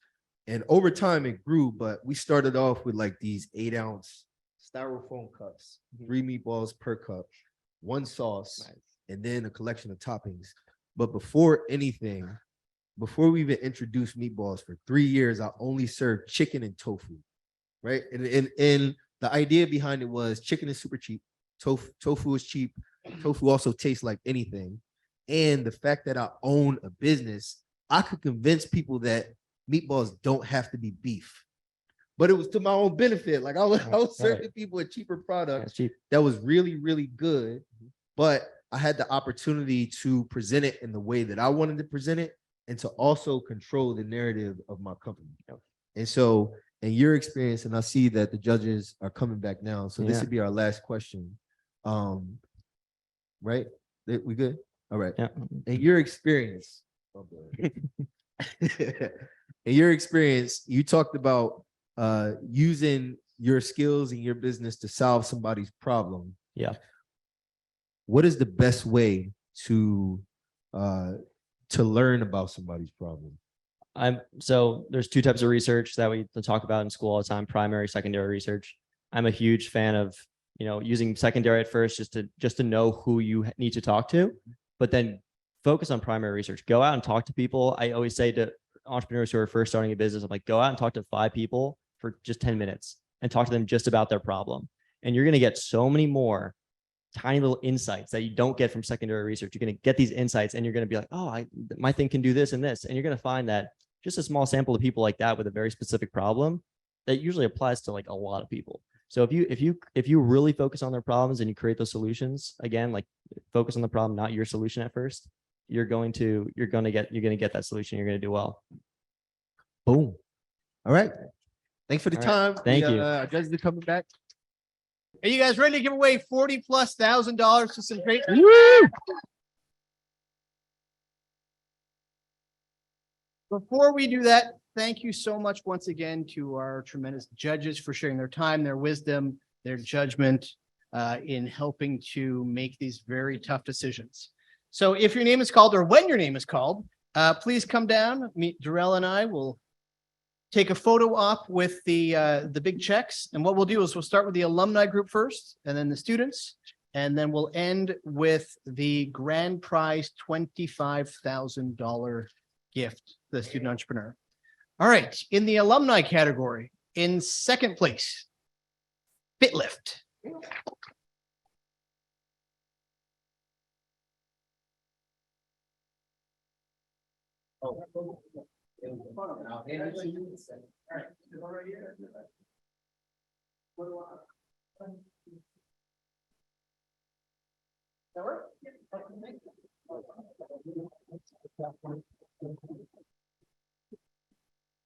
Speaker 2: And over time it grew, but we started off with like these 8-ounce styrofoam cups, 3 meatballs per cup, 1 sauce, and then a collection of toppings. But before anything, before we even introduced meatballs for 3 years, I only served chicken and tofu, right? And the idea behind it was chicken is super cheap. Tofu is cheap. Tofu also tastes like anything. And the fact that I own a business, I could convince people that meatballs don't have to be beef. But it was to my own benefit. Like I was serving people a cheaper product that was really, really good. But I had the opportunity to present it in the way that I wanted to present it and to also control the narrative of my company. And so in your experience, and I see that the judges are coming back now. So this would be our last question. Right? We good? All right.
Speaker 9: Yeah.
Speaker 2: In your experience, you talked about using your skills in your business to solve somebody's problem.
Speaker 9: Yeah.
Speaker 2: What is the best way to learn about somebody's problem?
Speaker 9: So there's two types of research that we talk about in school all the time: primary, secondary research. I'm a huge fan of, using secondary at first just to know who you need to talk to, but then focus on primary research. Go out and talk to people. I always say to entrepreneurs who are first starting a business, I'm like, go out and talk to 5 people for just 10 minutes and talk to them just about their problem. And you're going to get so many more tiny little insights that you don't get from secondary research. You're going to get these insights and you're going to be like, oh, my thing can do this and this. And you're going to find that just a small sample of people like that with a very specific problem that usually applies to like a lot of people. So if you really focus on their problems and you create those solutions, again, like focus on the problem, not your solution at first, you're going to get that solution. You're going to do well.
Speaker 2: Boom. All right. Thanks for the time.
Speaker 9: Thank you.
Speaker 2: Our judges are coming back.
Speaker 1: Are you guys ready to give away $40,000+ to some great? Before we do that, thank you so much once again to our tremendous judges for sharing their time, their wisdom, their judgment in helping to make these very tough decisions. So if your name is called or when your name is called, please come down, meet Darrell and I will take a photo op with the big checks. And what we'll do is we'll start with the alumni group first and then the students, and then we'll end with the grand prize $25,000 gift to the student entrepreneur. All right, in the alumni category, in second place, Fitlift.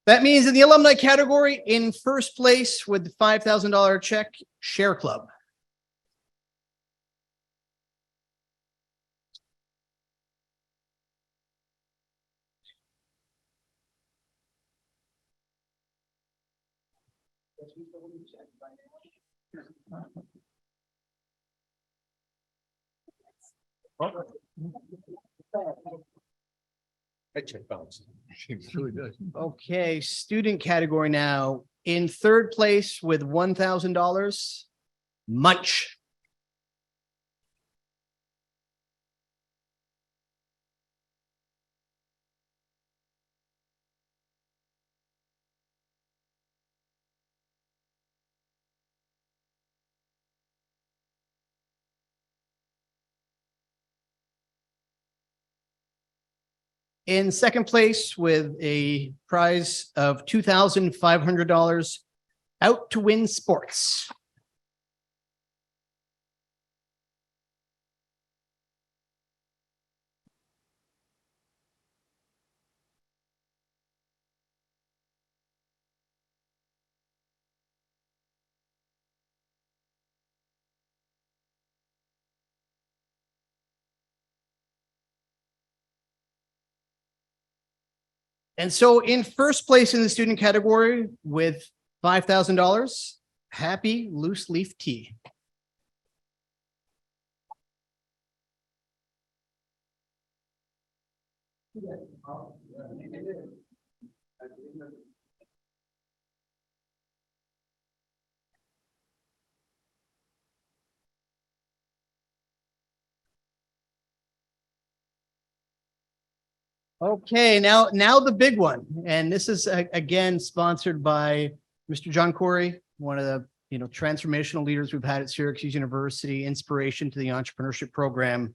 Speaker 1: That means in the alumni category, in first place with the $5,000 check, Share Club.
Speaker 2: That check bounced. It really does.
Speaker 1: Okay, student category now. In third place with $1,000, Munch. In second place with a prize of $2,500, Out to Win Sports. And so in first place in the student category with $5,000, Happy Loose Leaf Tea. Okay, now the big one, and this is again sponsored by Mr. John Couri, one of the transformational leaders we've had at Syracuse University, inspiration to the entrepreneurship program.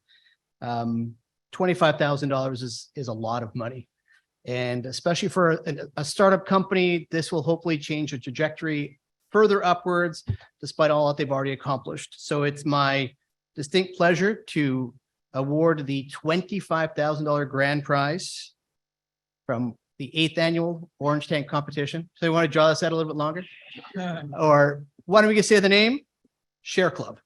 Speaker 1: $25,000 is a lot of money, and especially for a startup company, this will hopefully change the trajectory further upwards, despite all that they've already accomplished. So it's my distinct pleasure to award the $25,000 grand prize from the 8th annual Orange Tank competition. So you want to draw this out a little bit longer? Or why don't we just say the name? Share Club.